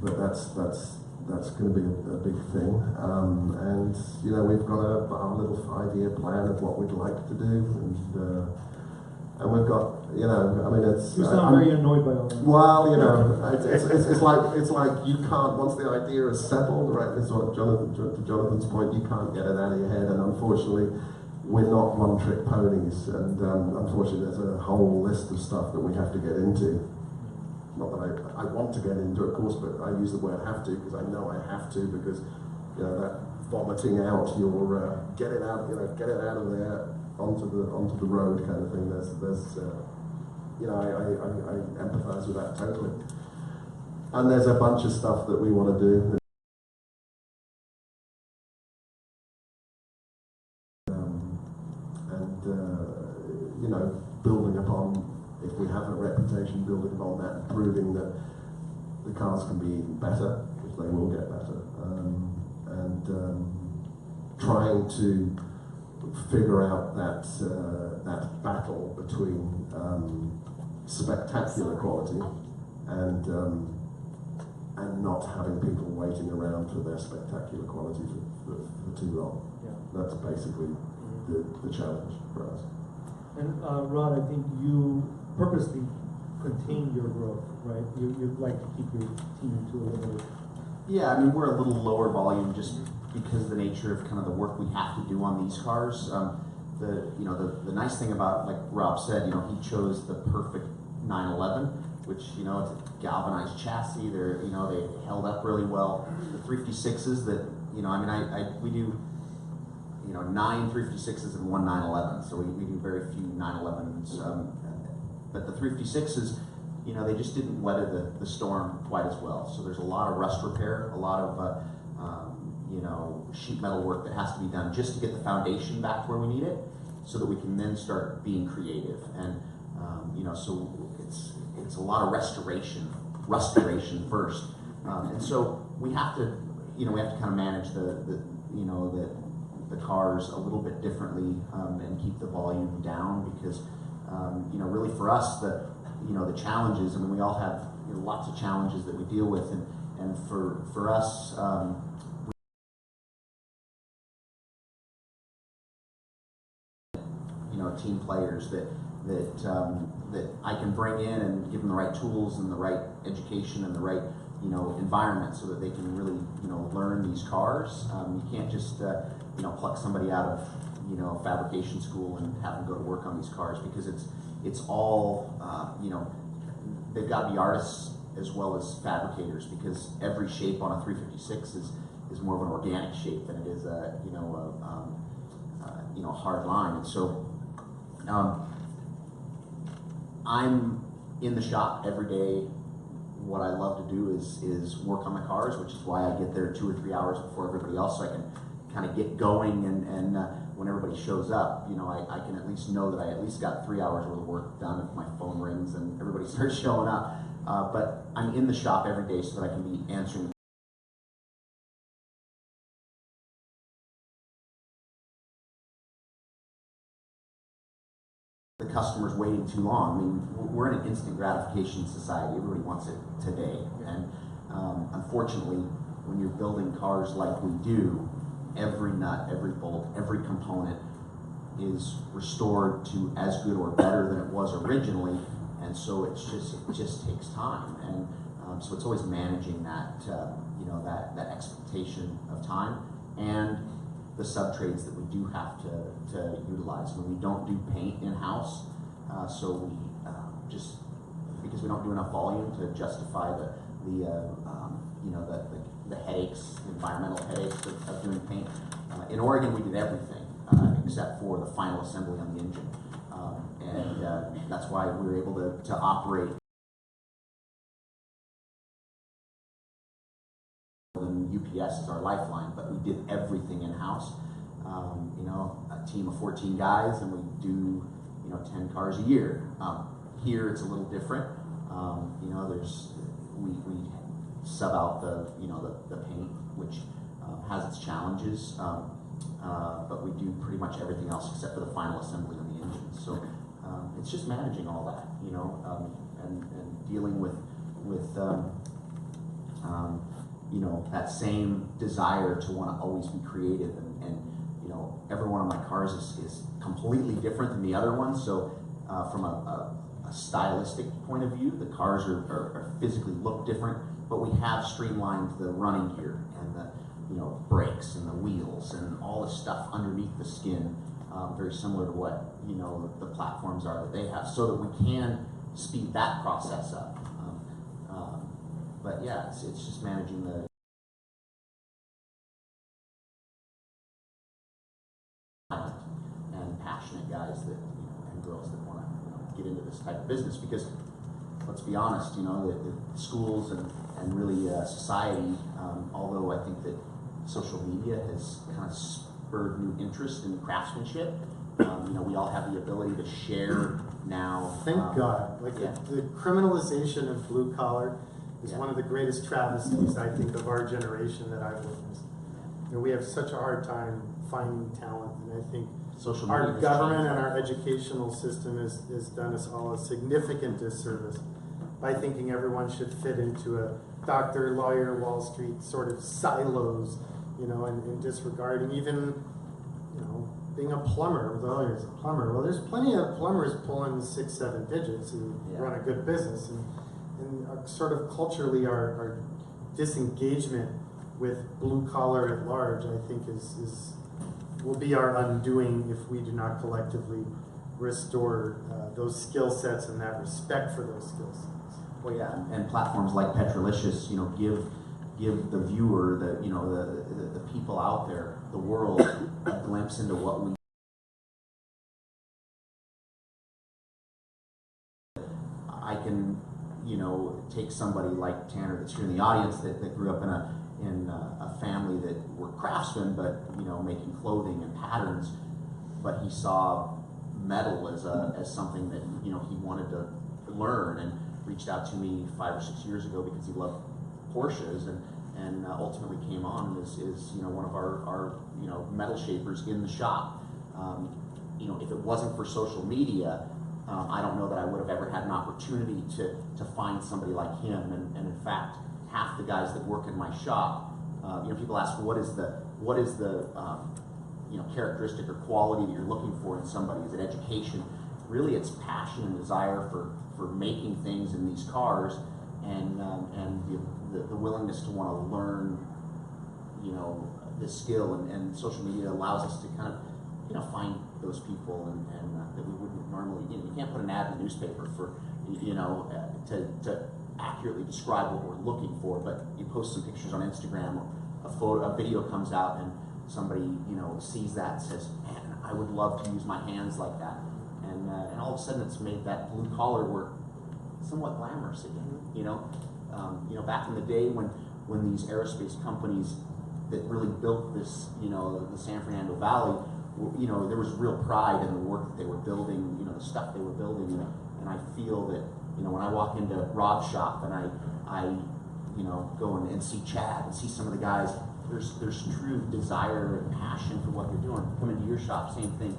Speaker 4: But that's going to be a big thing. And you know, we've got our little 5-year plan of what we'd like to do, and we've got, you know, I mean, it's.
Speaker 2: You sound very annoyed by all that.
Speaker 4: Well, you know, it's like you can't, once the idea is settled, right? This is what to Jonathan's point, you can't get it out of your head, and unfortunately, we're not one-trick ponies, and unfortunately, there's a whole list of stuff that we have to get into. Not that I want to get into, of course, but I use the word "have to" because I know I have to, because you know that vomiting out your get it out of there. Onto the road kind of thing. There's you know, I empathise with that totally. And there's a bunch of stuff that we want to do. You know, building upon, if we have a reputation, building upon that, and proving that the cars can be even better, which they will get better, trying to figure out that battle between spectacular quality and not having people waiting around for their spectacular quality for too long.
Speaker 2: Yeah.
Speaker 4: That's basically the challenge for us.
Speaker 2: And Rod, I think you purposely contain your growth, right? You'd like to keep your team to a little.
Speaker 5: Yeah, I mean, we're a little lower volume just because of the nature of kind of the work we have to do on these cars. The nice thing about, like Rob said, you know, he chose the perfect 911, which, you know, it's a galvanized chassis. They held up really well. The 356s that, you know, I mean, we do you know, 9 356s and 1 911. So we do very few 911s. But the 356s, you know, they just didn't weather the storm quite as well. So there's a lot of rust repair, a lot of you know, sheet metal work that has to be done just to get the foundation back where we need it, so that we can then start being creative. And you know, so it's a lot of restoration first. And so we have to, you know, kind of manage the you know, the cars a little bit differently, and keep the volume down, because you know, really for us, you know, the challenges, I mean, we all have, you know, lots of challenges that we deal with, and for us, you know, team players that I can bring in and give them the right tools and the right education and the right, you know, environment, so that they can really, you know, learn these cars. You can't just you know, pluck somebody out of, you know, fabrication school and have them go to work on these cars, because it's all you know, they've got to be artists as well as fabricators, because every shape on a 356 is more of an organic shape than it is a, you know, you know, hard line. And so I'm in the shop every day. What I love to do is work on the cars, which is why I get there 2 or 3 hours before everybody else, so I can kind of get going, and when everybody shows up, you know, I can at least know that I at least got 3 hours worth of work done if my phone rings and everybody starts showing up. But I'm in the shop every day so that I can be answering the customers waiting too long. I mean, we're in an instant gratification society. Everybody wants it today. And unfortunately, when you're building cars like we do, every nut, every bolt, every component is restored to as good or better than it was originally. And so it just takes time. And so it's always managing that, you know, that expectation of time, and the sub-trades that we do have to utilize. When we don't do paint in-house, so we just, because we don't do enough volume to justify the you know, the headaches, the environmental headaches of doing paint. In Oregon, we did everything except for the final assembly on the engine, and that's why we were able to operate. UPS is our lifeline, but we did everything in-house. You know, a team of 14 guys, and we do, you know, 10 cars a year. Here it's a little different. You know, we sub out the, you know, the paint, which has its challenges, but we do pretty much everything else except for the final assembly on the engine. So it's just managing all that, you know, and dealing with you know, that same desire to want to always be creative, and you know, every one of my cars is completely different than the other ones. So from a stylistic point of view, the cars are physically look different, but we have streamlined the running gear and the, you know, brakes and the wheels and all the stuff underneath the skin, very similar to what, you know, the platforms are that they have, so that we can speed that process up. But yeah, it's just managing the and passionate guys that, you know, and girls that want to, you know, get into this type of business, because let's be honest, you know, the schools and really society, although I think that social media has kind of spurred new interest in craftsmanship. You know, we all have the ability to share now.
Speaker 3: Thank God. Like,
Speaker 5: yeah.
Speaker 3: the criminalization of blue collar is
Speaker 5: Yeah.
Speaker 3: one of the greatest travesties, I think, of our generation that I've witnessed. You know, we have such a hard time finding talent, and I think
Speaker 5: Social media
Speaker 3: our
Speaker 5: has
Speaker 3: government
Speaker 5: changed
Speaker 3: and
Speaker 5: that.
Speaker 3: our educational system has done us all a significant disservice by thinking everyone should fit into a doctor, lawyer, Wall Street sort of silos, you know, and disregarding even, you know, being a plumber. Oh, here's a plumber. Well, there's plenty of plumbers pulling 6, 7 digits who
Speaker 5: Yeah.
Speaker 3: run a good business, and sort of culturally our disengagement with blue collar at large, I think, will be our undoing if we do not collectively restore those skill sets and that respect for those skill sets.
Speaker 5: Well, yeah, and platforms like Petrolicious, you know, give give the viewer, the people out there, the world, a glimpse into what we. I can, take somebody like Tanner that's here in the audience that grew up in a family that were craftsmen, but making clothing and patterns, but he saw metal as something that he wanted to learn, and reached out to me 5 or 6 years ago because he loved Porsches, and ultimately came on and is one of our metal shapers in the shop. If it wasn't for social media, I don't know that I would have ever had an opportunity to find somebody like him. And in fact, half the guys that work in my shop, people ask, what is the characteristic or quality that you're looking for in somebody? Is it education? Really, it's passion and desire for making things in these cars, and the willingness to want to learn, the skill. And social media allows us to kind of find those people and that we wouldn't normally. You can't put an ad in the newspaper for to accurately describe what we're looking for, but you post some pictures on Instagram, or a video comes out, and somebody sees that and says, "Man, I would love to use my hands like that," and all of a sudden it's made that blue collar work somewhat glamorous again. Back in the day when these aerospace companies that really built this, the San Fernando Valley, there was real pride in the work that they were building, the stuff they were building, and I feel that, when I walk into Rob's shop and I go and see Chad and see some of the guys, there's true desire and passion for what they're doing. Come into your shop, same thing.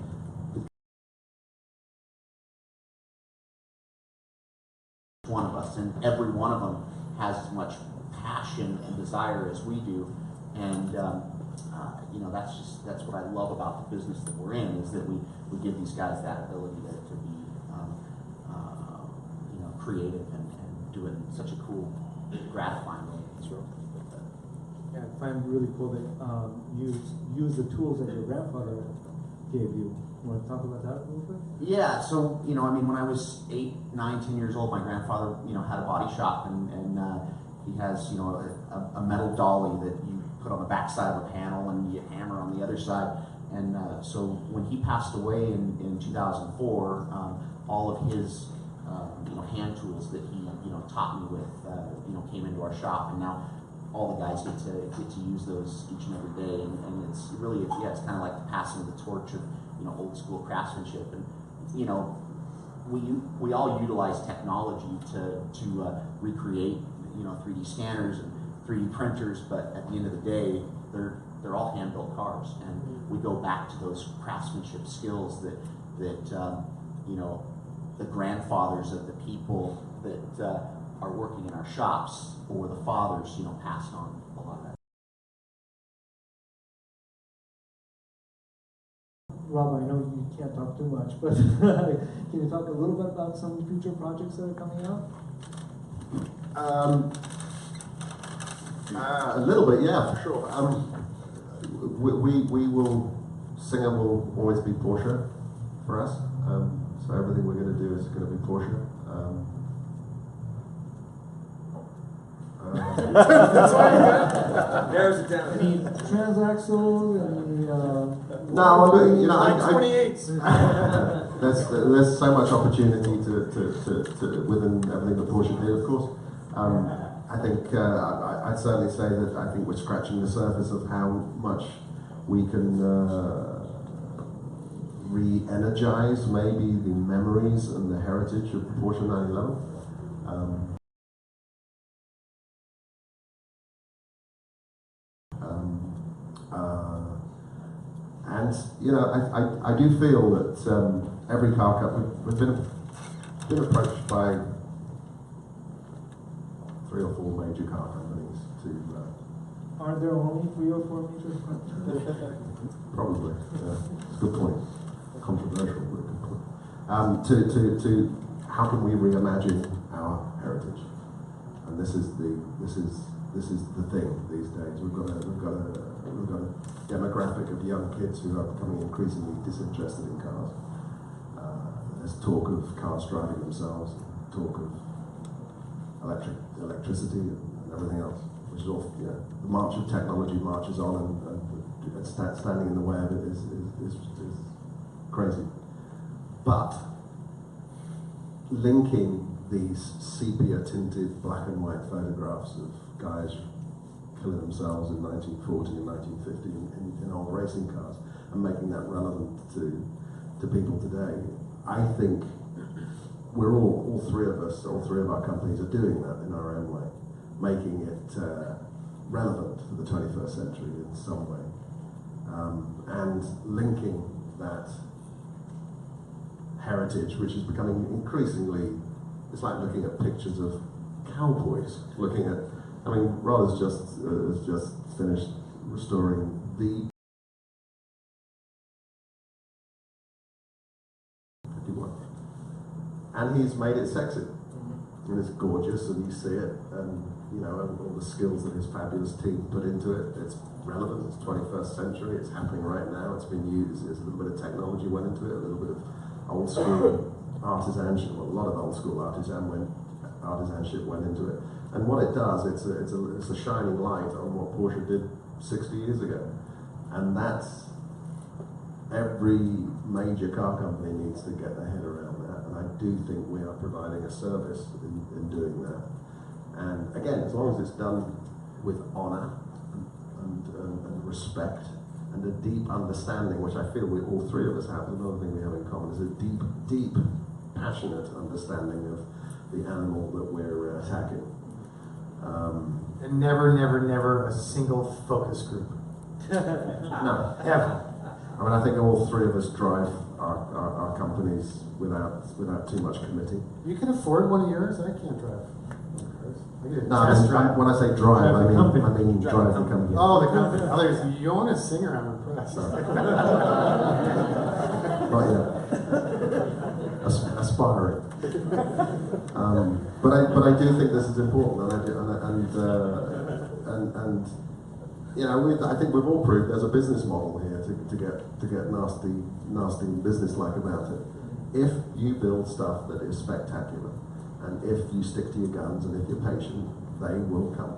Speaker 5: One of us, and every one of them has as much passion and desire as we do, and that's what I love about the business that we're in, is that we give these guys that ability to be creative and do it in such a cool, gratifying way.
Speaker 2: Sure. Yeah, I find it really cool that use the tools that your grandfather gave you. You want to talk about that a little bit?
Speaker 5: Yeah, so when I was 8, 9, 10 years old, my grandfather had a body shop, and he has a metal dolly that you put on the back side of a panel and you hammer on the other side. And so when he passed away in 2004, all of his hand tools that he taught me with came into our shop, and now all the guys get to use those each and every day, and it's really it's kind of like the passing of the torch of old school craftsmanship. And we all utilize technology to recreate 3D scanners and 3D printers, but at the end of the day, they're all hand built cars, and we go back to those craftsmanship skills that the grandfathers of the people that are working in our shops, or the fathers passed on a lot of that.
Speaker 2: Rob, I know you can't talk too much, but can you talk a little bit about some future projects that are coming out?
Speaker 4: A little bit, yeah, for sure. We will, Singer will always be Porsche for us. So everything we're going to do is going to be Porsche.
Speaker 1: Narrows it down.
Speaker 2: Any transaxle? Any?
Speaker 4: No, I
Speaker 1: 28s.
Speaker 4: there's so much opportunity to within everything that Porsche did, of course. I think I'd certainly say that I think we're scratching the surface of how much we can re-energize maybe the memories and the heritage of the Porsche 911. And I do feel that every car cup we've been approached by 3 or 4 major car companies to.
Speaker 2: Are there only 3 or 4 major companies?
Speaker 4: Probably, yeah. It's a good point. Controversial, but a good point. To how can we reimagine our heritage? And this is the thing these days. We've got a demographic of young kids who are becoming increasingly disinterested in cars. There's talk of cars driving themselves, talk of electricity and everything else, which is all, you know, the march of technology marches on, and standing in the way of it is crazy. But linking these sepia-tinted black and white photographs of guys killing themselves in 1940 and 1950 in old racing cars and making that relevant to people today, I think we're all three of our companies are doing that in our own way, making it relevant for the 21st century in some way, and linking that heritage, which is becoming increasingly, it's like looking at pictures of cowboys, looking at, I mean, Rod has just finished restoring the and he's made it sexy, and it's gorgeous, and you see it, and you know, and all the skills that his fabulous team put into it. It's relevant. It's 21st century. It's happening right now. It's been used. There's a little bit of technology went into it. A little bit of old school artisanship. Well, a lot of old school artisanship went into it. And what it does, it's a shining light on what Porsche did 60 years ago, and that's every major car company needs to get their head around that. And I do think we are providing a service in doing that. And again, as long as it's done with honour and respect and a deep understanding, which I feel all three of us have. Another thing we have in common is a deep, passionate understanding of the animal that we're attacking.
Speaker 3: And never a single focus group.
Speaker 4: No,
Speaker 3: Ever.
Speaker 4: I mean, I think all three of us drive our companies without too much committee.
Speaker 3: You can afford one of yours. I can't drive.
Speaker 4: No, when I say drive, I mean drive the company.
Speaker 3: Oh, the company. Others, you own a singer. I'm impressed.
Speaker 4: Right, yeah. Aspiring. But I do think this is important, and you know, I think we've all proved there's a business model here to get nasty business-like about it. If you build stuff that is spectacular, and if you stick to your guns, and if you're patient, they will come.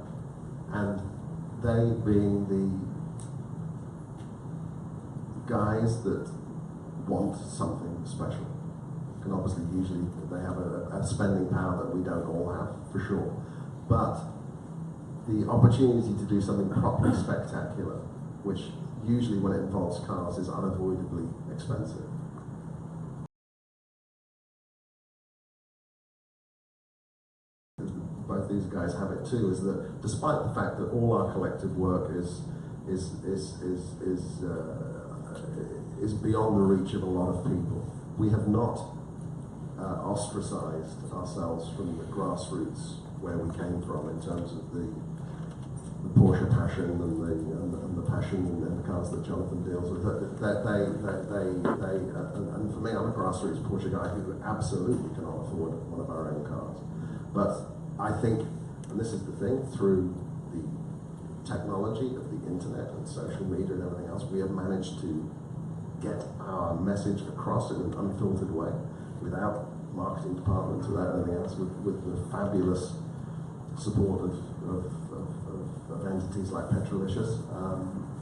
Speaker 4: And they being the guys that want something special. And obviously, usually they have a spending power that we don't all have, for sure. But the opportunity to do something properly spectacular, which usually when it involves cars is unavoidably expensive. Both these guys have it too, is that despite the fact that all our collective work is beyond the reach of a lot of people, we have not ostracized ourselves from the grassroots where we came from in terms of the Porsche passion and the passion in the cars that Jonathan deals with. And for me, I'm a grassroots Porsche guy who absolutely cannot afford one of our own cars. But I think, and this is the thing, through the technology of the internet and social media and everything else, we have managed to get our message across in an unfiltered way, without marketing departments, without anything else, with the fabulous support of entities like Petrolicious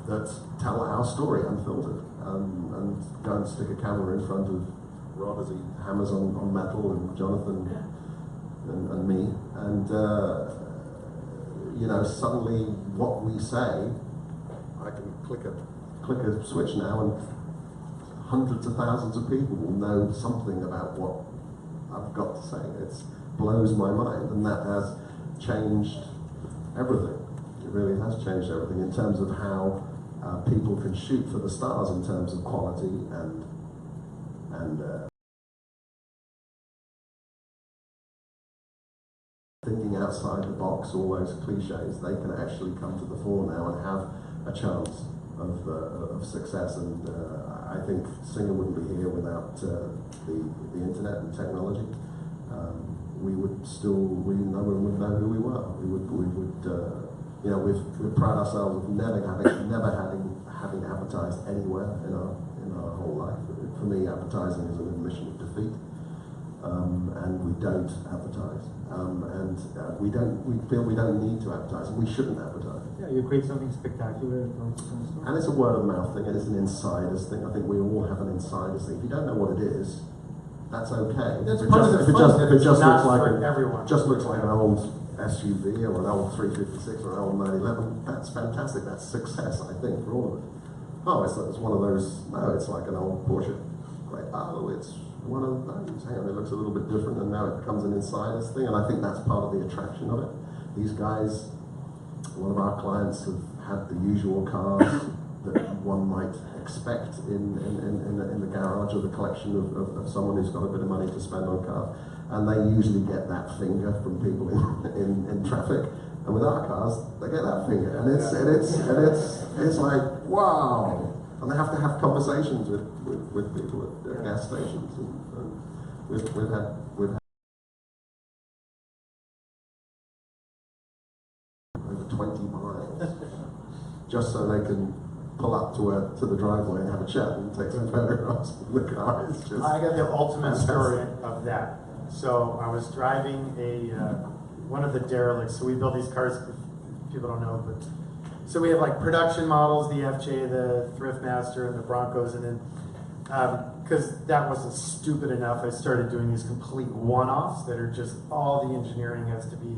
Speaker 4: that tell our story unfiltered, and go and stick a camera in front of Rod as he hammers on metal, and Jonathan and me, and you know, suddenly what we say, I can click a switch now, and hundreds of thousands of people will know something about what I've got to say. It blows my mind, and that has changed everything. It really has changed everything in terms of how people can shoot for the stars in terms of quality and thinking outside the box, all those cliches, they can actually come to the fore now and have a chance of success. And I think Singer wouldn't be here without the internet and technology. We would still, no one would know who we were. We would, you know, we pride ourselves of never having advertised anywhere in our whole life. For me, advertising is an admission of defeat. and we don't advertise. We feel we don't need to advertise, and we shouldn't advertise.
Speaker 2: Yeah, you create something spectacular and throw it in the store.
Speaker 4: And it's a word of mouth thing, and it's an insiders thing. I think we all have an insiders thing. If you don't know what it is, that's okay.
Speaker 3: That's
Speaker 4: if
Speaker 3: part of the fun, that it's not for everyone.
Speaker 4: Just looks like an old SUV or an old 356 or an old 911, that's fantastic. That's success, I think, for all of it. Oh, it's one of those. No, it's like an old Porsche. Great. Oh, it's one of those. Hang on, it looks a little bit different, and now it becomes an insiders thing. And I think that's part of the attraction of it. These guys, one of our clients, have had the usual cars that one might expect in the garage or the collection of someone who's got a bit of money to spend on cars, and they usually get that finger from people in traffic. And with our cars, they get that finger, and it's like wow. And they have to have conversations with people at gas stations, and we've had over 20 miles just so they can pull up to the driveway and have a chat and take some photographs of the car. It's just
Speaker 3: I got the ultimate story of that. So I was driving one of the derelicts. So we build these cars, if people don't know, but so we have like production models, the FJ, the Thriftmaster, and the Broncos, and then because that wasn't stupid enough, I started doing these complete one-offs that are just all the engineering has to be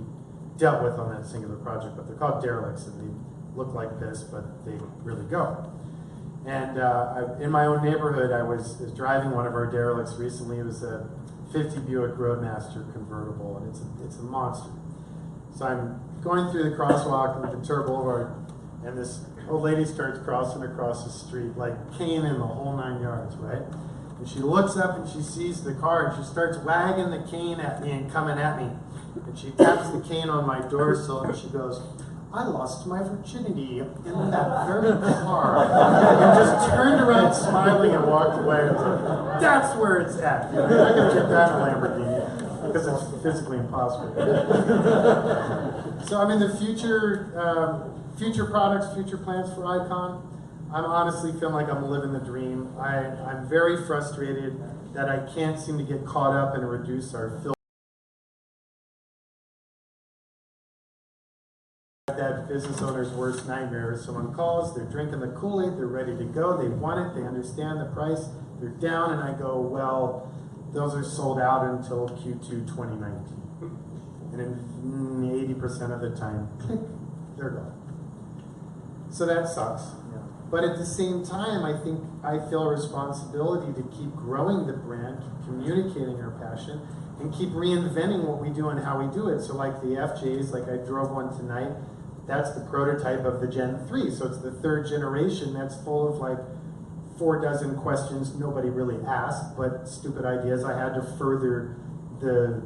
Speaker 3: dealt with on that singular project. But they're called derelicts, and they look like this, but they really go. And in my own neighborhood, I was driving one of our derelicts recently. It was a 50 Buick Roadmaster convertible, and it's a monster. So I'm going through the crosswalk with the Turbo Boulevard, and this old lady starts crossing across the street, like cane in the whole 9 yards, right? And she looks up and she sees the car, and she starts wagging the cane at me and coming at me. And she taps the cane on my door sill, and she goes, "I lost my virginity in that very car." And just turned around smiling and walked away. Like, that's where it's at. You're not going to get that in a Lamborghini because it's physically impossible. So I mean, the future products, future plans for Icon, I'm honestly feeling like I'm living the dream. I'm very frustrated that I can't seem to get caught up and reduce our filth. That business owner's worst nightmare is someone calls, they're drinking the Kool-Aid, they're ready to go, they want it, they understand the price, they're down, and I go, well, those are sold out until Q2 2019. And in 80% of the time, they're gone. So that sucks. Yeah. But at the same time, I think I feel a responsibility to keep growing the brand, keep communicating our passion, and keep reinventing what we do and how we do it. So like the FJs, like I drove one tonight, that's the prototype of the Gen 3. So it's the third generation that's full of like 4 dozen questions nobody really asked, but stupid ideas. I had to further the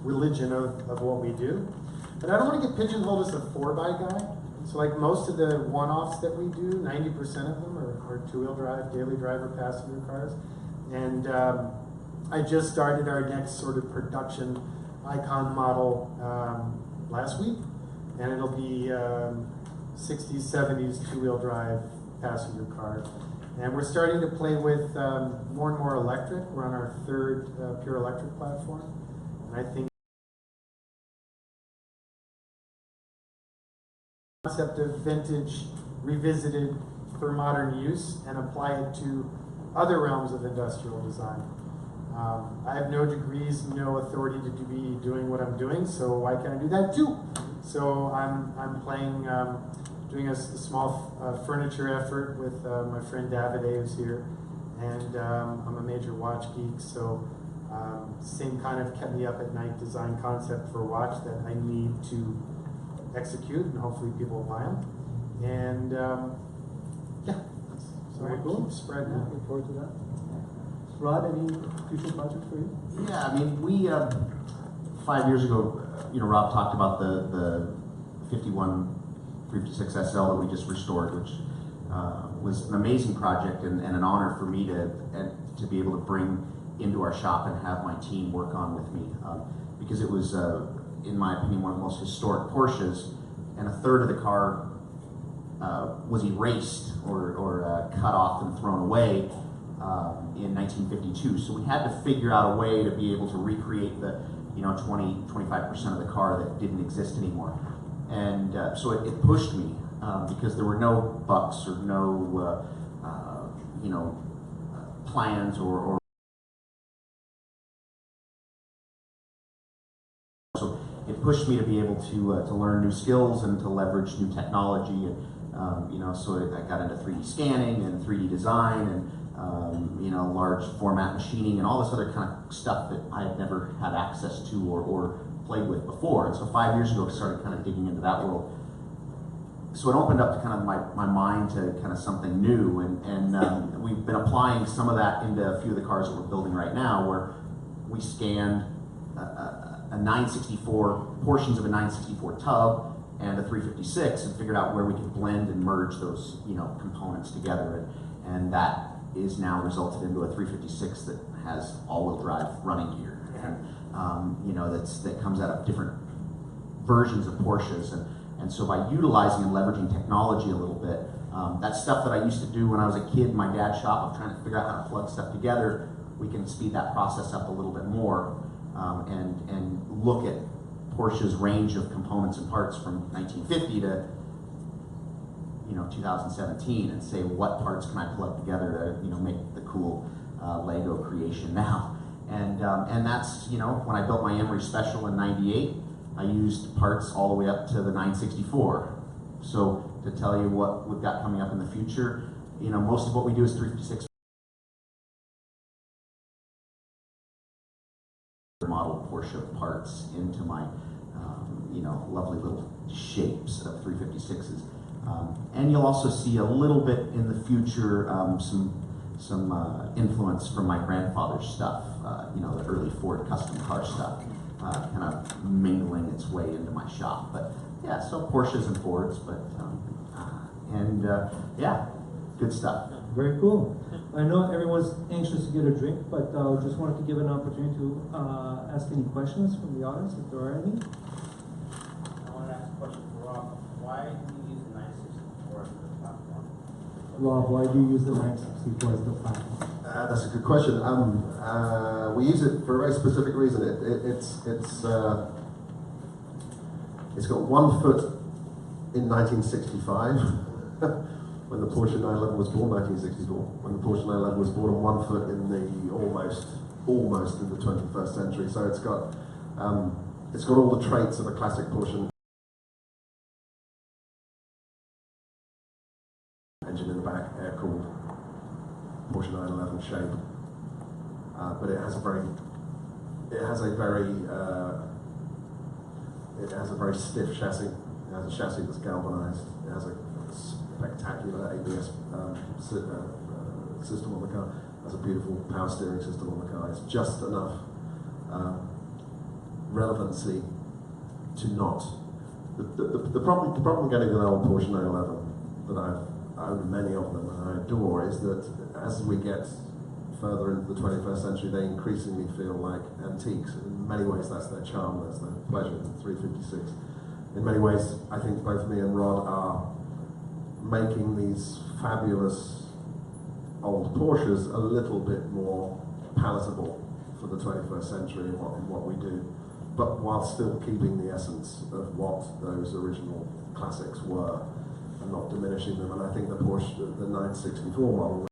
Speaker 3: religion of what we do. But I don't want to get pigeonholed as a 4x guy. So like most of the one-offs that we do, 90% of them are two-wheel drive, daily driver, passenger cars. And I just started our next sort of production Icon model last week. And it'll be 60s, 70s two-wheel drive passenger car. And we're starting to play with more and more electric. We're on our third pure electric platform. And I think the concept of vintage revisited for modern use and apply it to other realms of industrial design. I have no degrees, no authority to be doing what I'm doing, so why can't I do that too? So I'm playing, doing a small furniture effort with my friend Davide, who's here, and I'm a major watch geek, so same kind of kept me up at night design concept for a watch that I need to execute, and hopefully people will buy them. And yeah, so I keep spreading out.
Speaker 2: Looking forward to that. Rod, any future projects for you?
Speaker 5: Yeah, I mean, we 5 years ago, Rob talked about the 51 356 SL that we just restored, which was an amazing project and an honor for me to be able to bring into our shop and have my team work on with me, because it was, in my opinion, one of the most historic Porsches, and a third of the car was erased or cut off and thrown away in 1952. So we had to figure out a way to be able to recreate the 25% of the car that didn't exist anymore. And so it pushed me because there were no bucks or no plans or so it pushed me to be able to learn new skills and to leverage new technology. And so I got into 3D scanning and 3D design and large format machining and all this other kind of stuff that I had never had access to or played with before. And so 5 years ago, I started kind of digging into that world. So it opened up to kind of my mind to kind of something new, and we've been applying some of that into a few of the cars that we're building right now, where we scanned a 964, portions of a 964 tub and a 356, and figured out where we could blend and merge those components together, and that is now resulted into a 356 that has all-wheel drive running gear, and that comes out of different versions of Porsches, and so by utilizing and leveraging technology a little bit, that stuff that I used to do when I was a kid in my dad's shop of trying to figure out how to plug stuff together, we can speed that process up a little bit more, and look at Porsche's range of components and parts from 1950 to 2017 and say, what parts can I plug together to make the cool Lego creation now. And that's when I built my Emory Special in '98, I used parts all the way up to the 964. So to tell you what we've got coming up in the future, most of what we do is 356 model Porsche parts into my lovely little shapes of 356s. And you'll also see a little bit in the future some influence from my grandfather's stuff, the early Ford custom car stuff, kind of mingling its way into my shop. But yeah, so Porsches and Fords, but yeah, good stuff.
Speaker 2: Very cool. I know everyone's anxious to get a drink, but just wanted to give an opportunity to ask any questions from the audience, if there are any.
Speaker 1: I want to ask a question for Rob. Why do you use the 964 as the platform?
Speaker 2: Rob, why do you use the 964 as the platform?
Speaker 4: That's a good question. We use it for a very specific reason. It's got 1 foot in 1965. When the Porsche 911 was born, 1964. When the Porsche 911 was born, and 1 foot in the almost in the 21st century. So it's got all the traits of a classic Porsche. Engine in the back, air-cooled Porsche 911 shape, but it has a very stiff chassis. It has a chassis that's galvanized. It has a spectacular ABS system on the car. It has a beautiful power steering system on the car. It's just enough relevancy to not. The problem getting an old Porsche 911 that I've owned many of them and I adore is that as we get further into the 21st century, they increasingly feel like antiques. In many ways, that's their charm, that's their pleasure. The 356. In many ways, I think both me and Rod are making these fabulous old Porsches a little bit more palatable for the 21st century in what we do, but while still keeping the essence of what those original classics were and not diminishing them. And I think the Porsche, the 964 model,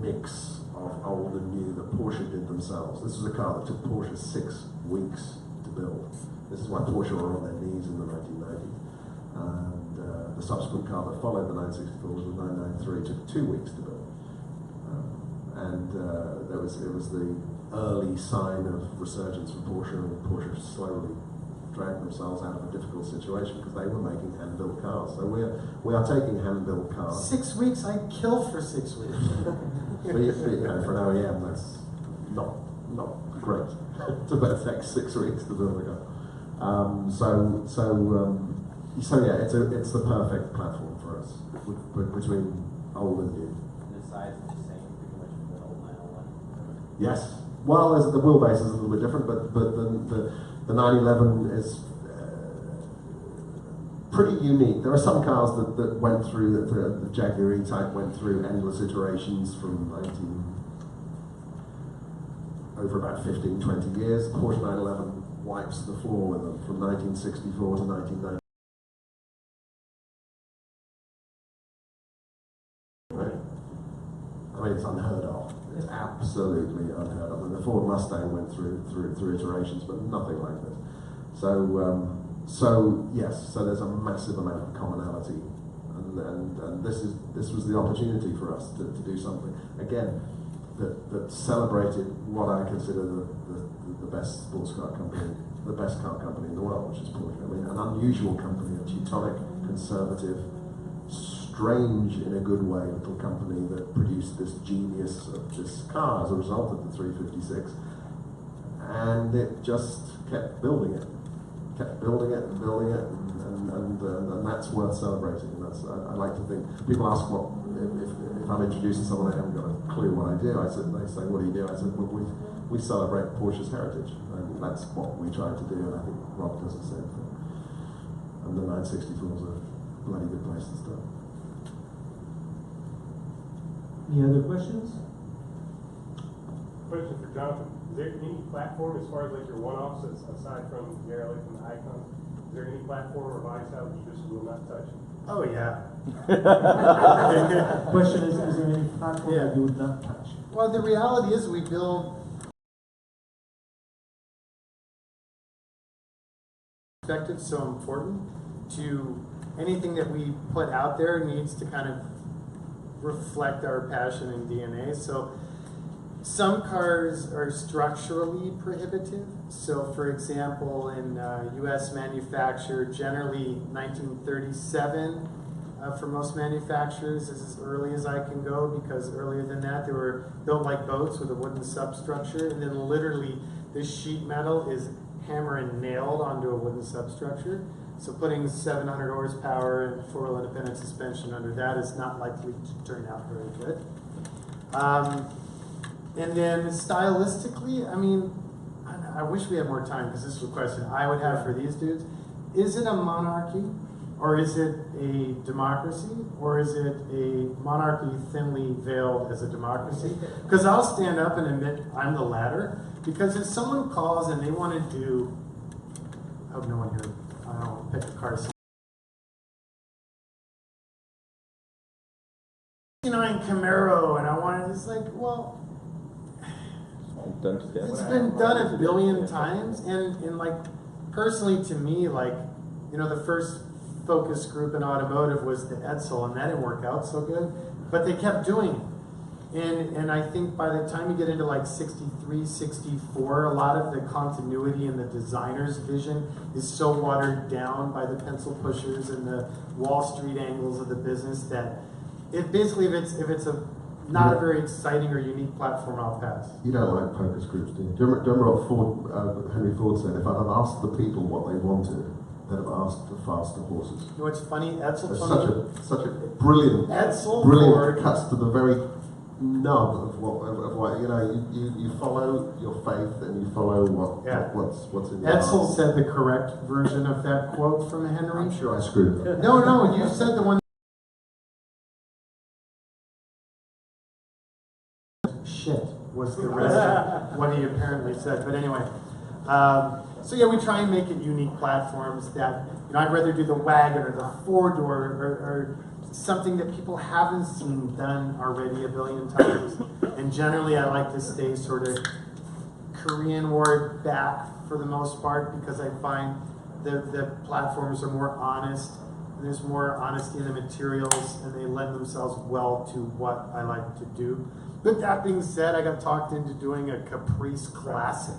Speaker 4: mix of old and new that Porsche did themselves. This was a car that took Porsche 6 weeks to build. This is why Porsche were on their knees in the 1990s. And the subsequent car that followed the 964 was the 993, took 2 weeks to build. It was the early sign of resurgence for Porsche, and Porsche slowly dragged themselves out of a difficult situation because they were making hand-built cars. So we are taking hand-built cars.
Speaker 3: 6 weeks, I'd kill for 6 weeks.
Speaker 4: For an OEM, that's not great. To take 6 weeks to build a car. So yeah, it's the perfect platform for us between old and new.
Speaker 1: And the size is the same pretty much for the old 901?
Speaker 4: Yes. Well, the wheelbase is a little bit different, but the 911 is pretty unique. There are some cars that went through, the Jaguar E-Type went through endless iterations from over about 15, 20 years. Porsche 911 wipes the floor with them from 1964 to 1990. Right? I mean, it's unheard of. It's absolutely unheard of. And the Ford Mustang went through iterations, but nothing like this. So yes, so there's a massive amount of commonality, and this was the opportunity for us to do something again that celebrated what I consider the best sports car company, the best car company in the world, which is Porsche. I mean, an unusual company, a Teutonic, conservative, strange in a good way little company that produced this genius of this car as a result of the 356, and it just kept building it. Kept building it and building it, and that's worth celebrating. And that's I like to think. People ask what if I'm introducing someone I haven't got a clue what I do. They say, what do you do? I said, well, we celebrate Porsche's heritage, and that's what we try to do. And I think Rob does the same thing. And the 964 is a bloody good place to start.
Speaker 2: Any other questions?
Speaker 6: Question for Jonathan. Is there any platform as far as like your one-offs, aside from derelict and the icons, is there any platform or body style that you just will not touch?
Speaker 3: Oh yeah.
Speaker 2: Question is there any platform
Speaker 3: Yeah.
Speaker 2: that you would not touch?
Speaker 3: Well, the reality is we build. Perspective is so important to anything that we put out there needs to kind of reflect our passion and DNA. So some cars are structurally prohibitive. So for example, in US manufacture, generally 1937 for most manufacturers is as early as I can go, because earlier than that they were built like boats with a wooden substructure, and then literally this sheet metal is hammer and nailed onto a wooden substructure. So putting 700 horsepower and four-wheel independent suspension under that is not likely to turn out very good. And then stylistically, I mean, I wish we had more time, because this is a question I would have for these dudes. Is it a monarchy, or is it a democracy, or is it a monarchy thinly veiled as a democracy? Because I'll stand up and admit I'm the latter, because if someone calls and they want to do, I hope no one here, I don't know, pick a car. 69 Camaro, and I wanted, it's like, well, it's been done a billion times, and like, personally to me, like, you know, the first focus group in automotive was the Edsel, and that didn't work out so good, but they kept doing it. And I think by the time you get into like 63, 64, a lot of the continuity in the designer's vision is so watered down by the pencil pushers and the Wall Street angles of the business that if it's a not a very exciting or unique platform, I'll pass.
Speaker 4: You don't like focus groups, do you? Do you remember what Henry Ford said? If I'd have asked the people what they wanted, they'd have asked for faster horses.
Speaker 3: You know what's funny? Edsel
Speaker 4: It's such a brilliant
Speaker 3: Ford
Speaker 4: cuts to the very nub of what you know. You follow your faith and you follow what's in your
Speaker 3: Edsel
Speaker 4: heart.
Speaker 3: said the correct version of that quote from Henry.
Speaker 4: I'm sure I screwed it up.
Speaker 3: No, you said the one. Shit was the rest of what he apparently said. But anyway, so yeah, we try and make it unique platforms that, you know, I'd rather do the wagon or the four-door or something that people haven't seen done already a billion times. And generally I like to stay sort of Korean War back for the most part, because I find the platforms are more honest, and there's more honesty in the materials, and they lend themselves well to what I like to do. But that being said, I got talked into doing a Caprice Classic.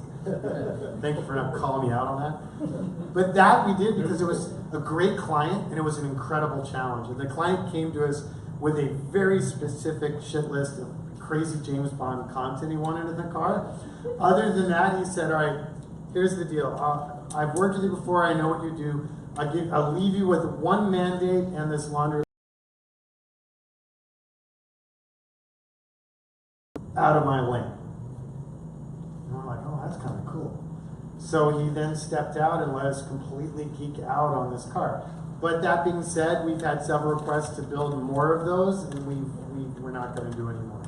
Speaker 3: Thank you for not calling me out on that. But that we did because it was a great client and it was an incredible challenge. And the client came to us with a very specific shit list of crazy James Bond content he wanted in the car. Other than that, he said, all right, here's the deal. I've worked with you before, I know what you do. I'll leave you with one mandate and this laundry out of my lane. And we're like, oh, that's kind of cool. So he then stepped out and let us completely geek out on this car. But that being said, we've had several requests to build more of those, and we're not going to do any more.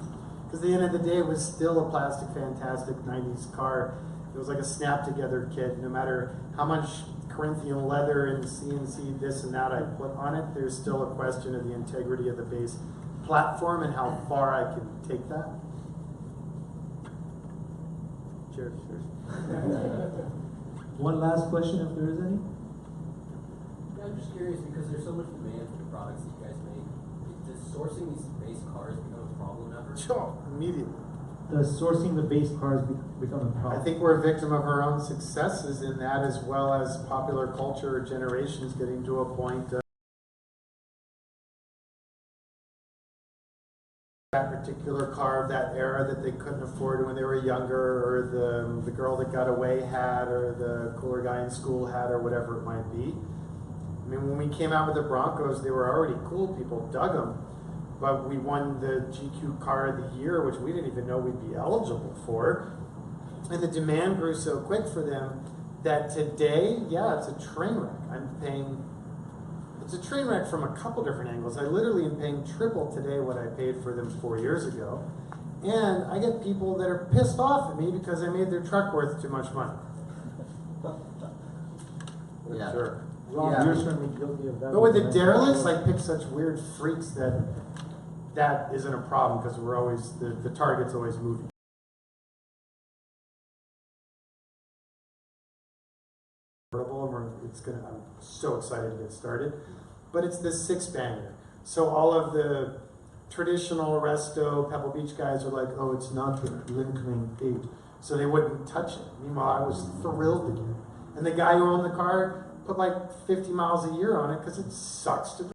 Speaker 3: Because at the end of the day, it was still a plastic, fantastic 90s car. It was like a snap-together kit. No matter how much Corinthian leather and CNC this and that I put on it, there's still a question of the integrity of the base platform and how far I can take that. Cheers.
Speaker 2: One last question, if there is any.
Speaker 7: Yeah, I'm just curious because there's so much demand for the products that you guys make. Does sourcing these base cars become a problem ever?
Speaker 3: Sure, immediately.
Speaker 2: Does sourcing the base cars become a problem?
Speaker 3: I think we're a victim of our own successes in that, as well as popular culture generations getting to a point that particular car of that era that they couldn't afford when they were younger, or the girl that got away had, or the cooler guy in school had, or whatever it might be. I mean, when we came out with the Broncos, they were already cool. People dug them. But we won the GQ Car of the Year, which we didn't even know we'd be eligible for. And the demand grew so quick for them that today, yeah, it's a train wreck. It's a train wreck from a couple different angles. I literally am paying triple today what I paid for them 4 years ago. And I get people that are pissed off at me because I made their truck worth too much money.
Speaker 5: Yeah.
Speaker 3: Sure.
Speaker 2: Ron,
Speaker 5: Yeah.
Speaker 2: you're certainly guilty of that.
Speaker 3: But with the derelicts, I pick such weird freaks that isn't a problem because we're always, the target's always moving. I'm so excited to get started. But it's this 6-banger. So all of the traditional Resto, Pebble Beach guys are like, oh, it's not the Lincoln 8. So they wouldn't touch it. Meanwhile, I was thrilled to get it. And the guy who owned the car put like 50 miles a year on it because it sucks to drive.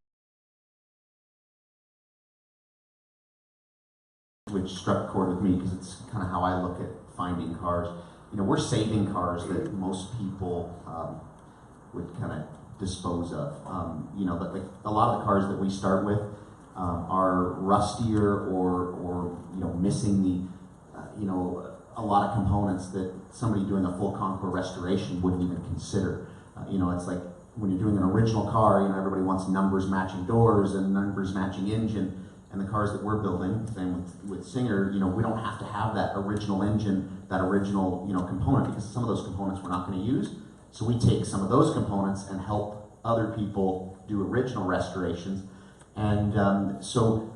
Speaker 5: Which struck a chord with me because it's kind of how I look at finding cars. You know, we're saving cars that most people would kind of dispose of. You know, but like a lot of the cars that we start with are rustier or you know, missing the you know, a lot of components that somebody doing a full Concours restoration wouldn't even consider. You know, it's like when you're doing an original car, you know, everybody wants numbers matching doors and numbers matching engine. And the cars that we're building, same with Singer, you know, we don't have to have that original engine, that original, you know, component, because some of those components we're not going to use. So we take some of those components and help other people do original restorations. And so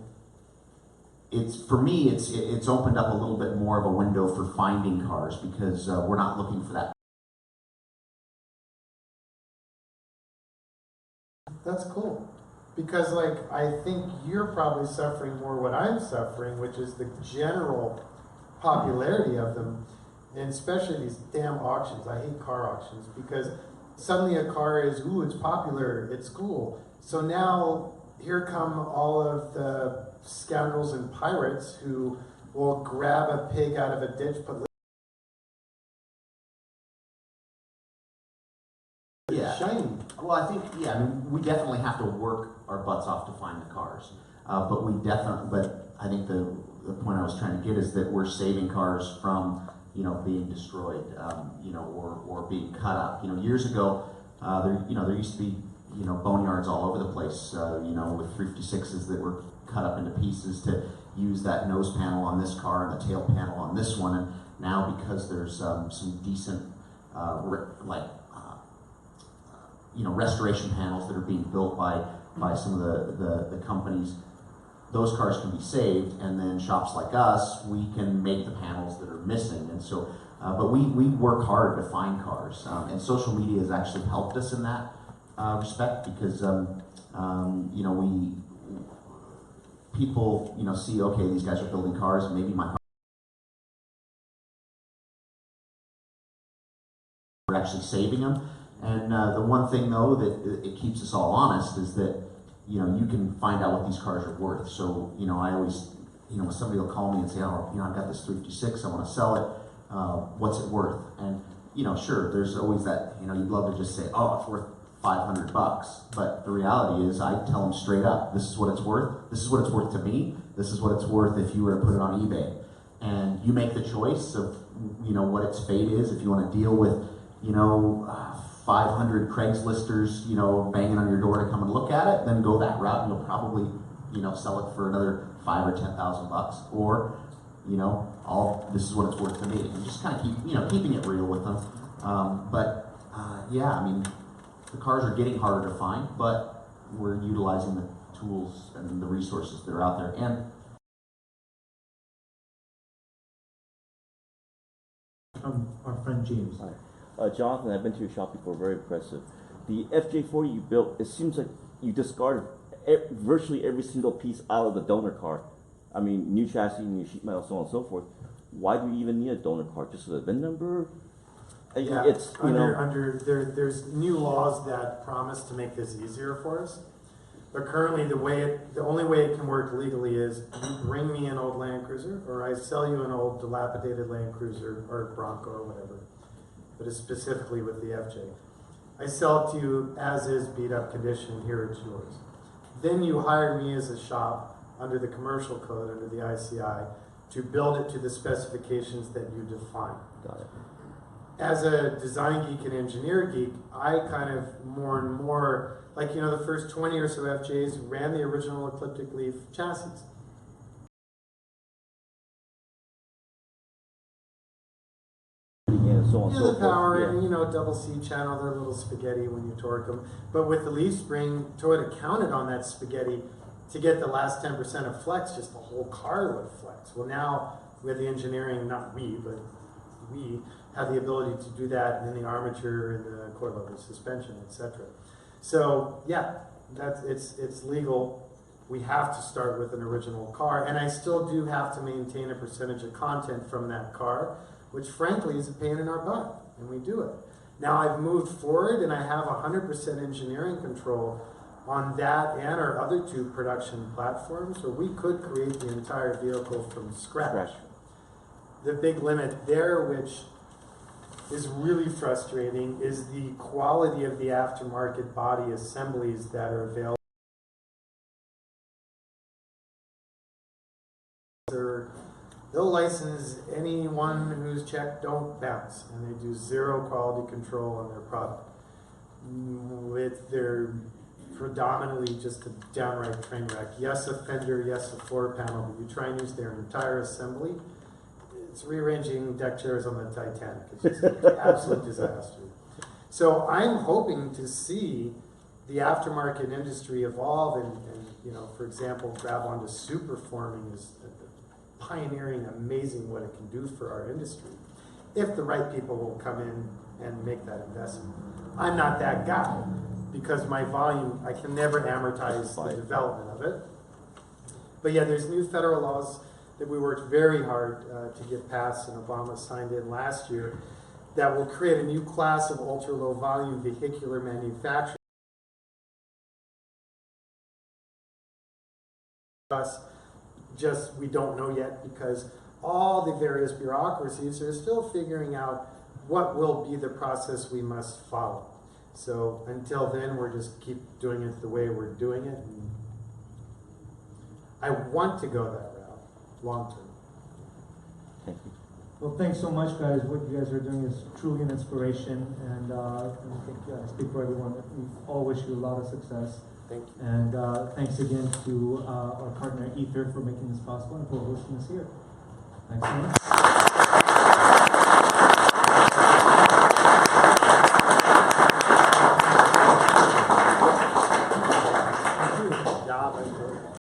Speaker 5: it's, for me, it's opened up a little bit more of a window for finding cars because we're not looking for that.
Speaker 3: That's cool. Because, like, I think you're probably suffering more what I'm suffering, which is the general popularity of them, and especially these damn auctions. I hate car auctions because suddenly a car is, ooh, it's popular, it's cool. So now here come all of the scoundrels and pirates who will grab a pig out of a ditch, put shiny.
Speaker 5: Well, I think, yeah, I mean, we definitely have to work our butts off to find the cars. But I think the point I was trying to get is that we're saving cars from, you know, being destroyed, you know, or being cut up. You know, years ago, there used to be, you know, boneyards all over the place, you know, with 356s that were cut up into pieces to use that nose panel on this car and the tail panel on this one. And now because there's some decent, you know, restoration panels that are being built by some of the companies, those cars can be saved, and then shops like us, we can make the panels that are missing. And so, but we work hard to find cars, and social media has actually helped us in that respect because, you know, people, you know, see, okay, these guys are building cars, and maybe my car. We're actually saving them. And the one thing, though, that it keeps us all honest is that, you know, you can find out what these cars are worth. So, you know, I always, you know, somebody will call me and say, oh, you know, I've got this 356, I want to sell it. What's it worth? And, you know, sure, there's always that, you know, you'd love to just say, oh, it's worth $500. But the reality is, I tell them straight up, this is what it's worth. This is what it's worth to me. This is what it's worth if you were to put it on eBay. And you make the choice of, you know, what its fate is. If you want to deal with, you know, 500 Craigslisters, you know, banging on your door to come and look at it, then go that route and you'll probably, you know, sell it for another $5,000 or $10,000. Or, you know, this is what it's worth to me. And just kind of keeping it real with them. Yeah, I mean, the cars are getting harder to find, but we're utilizing the tools and the resources that are out there. And
Speaker 2: From our friend James.
Speaker 8: Jonathan, I've been to your shop before, very impressive. The FJ40 you built, it seems like you discarded virtually every single piece out of the donor car. I mean, new chassis, new sheet metal, so on and so forth. Why do you even need a donor car? Just for the VIN number?
Speaker 3: Yeah,
Speaker 8: It's, you know,
Speaker 3: there's new laws that promise to make this easier for us. But currently, the only way it can work legally is you bring me an old Land Cruiser, or I sell you an old dilapidated Land Cruiser or Bronco or whatever. But it's specifically with the FJ. I sell it to you as is, beat up condition. Here it's yours. Then you hire me as a shop under the commercial code, under the ICI, to build it to the specifications that you define.
Speaker 8: got it.
Speaker 3: As a design geek and engineer geek, I kind of more and more, like, you know, the first 20 or so FJs ran the original ecliptic leaf chassis.
Speaker 8: And so on and
Speaker 3: Yeah,
Speaker 8: so
Speaker 3: the power
Speaker 8: forth.
Speaker 3: and, you know, double C channel, they're a little spaghetti when you torque them. But with the leaf spring, Toyota counted on that spaghetti to get the last 10% of flex, just the whole car would flex. Well, now with the engineering, not we, but we have the ability to do that in the armature and the coilover suspension, etc. So yeah, it's legal. We have to start with an original car, and I still do have to maintain a percentage of content from that car, which frankly is a pain in our butt, and we do it. Now I've moved forward, and I have 100% engineering control on that and our other two production platforms, so we could create the entire vehicle from scratch. The big limit there, which is really frustrating, is the quality of the aftermarket body assemblies that are available. They'll license anyone whose check don't bounce, and they do zero quality control on their product. With their predominantly just a downright train wreck. Yes, a fender, yes, a floor panel, but you try and use their entire assembly, it's rearranging deck chairs on the Titanic. It's just an absolute disaster. So I'm hoping to see the aftermarket industry evolve and you know, for example, grab onto superforming is pioneering, amazing what it can do for our industry. If the right people will come in and make that investment. I'm not that guy because my volume, I can never amortize the development of it. But yeah, there's new federal laws that we worked very hard to get passed and Obama signed in last year that will create a new class of ultra-low volume vehicular manufacturing. We don't know yet because all the various bureaucracies are still figuring out what will be the process we must follow. So until then, we're just keep doing it the way we're doing it. And I want to go that route long term.
Speaker 8: Thank you.
Speaker 2: Well, thanks so much, guys. What you guys are doing is truly an inspiration, and I think I speak for everyone that we all wish you a lot of success.
Speaker 3: Thank you.
Speaker 2: And thanks again to our partner Aether for making this possible and for hosting us here. Thanks so much.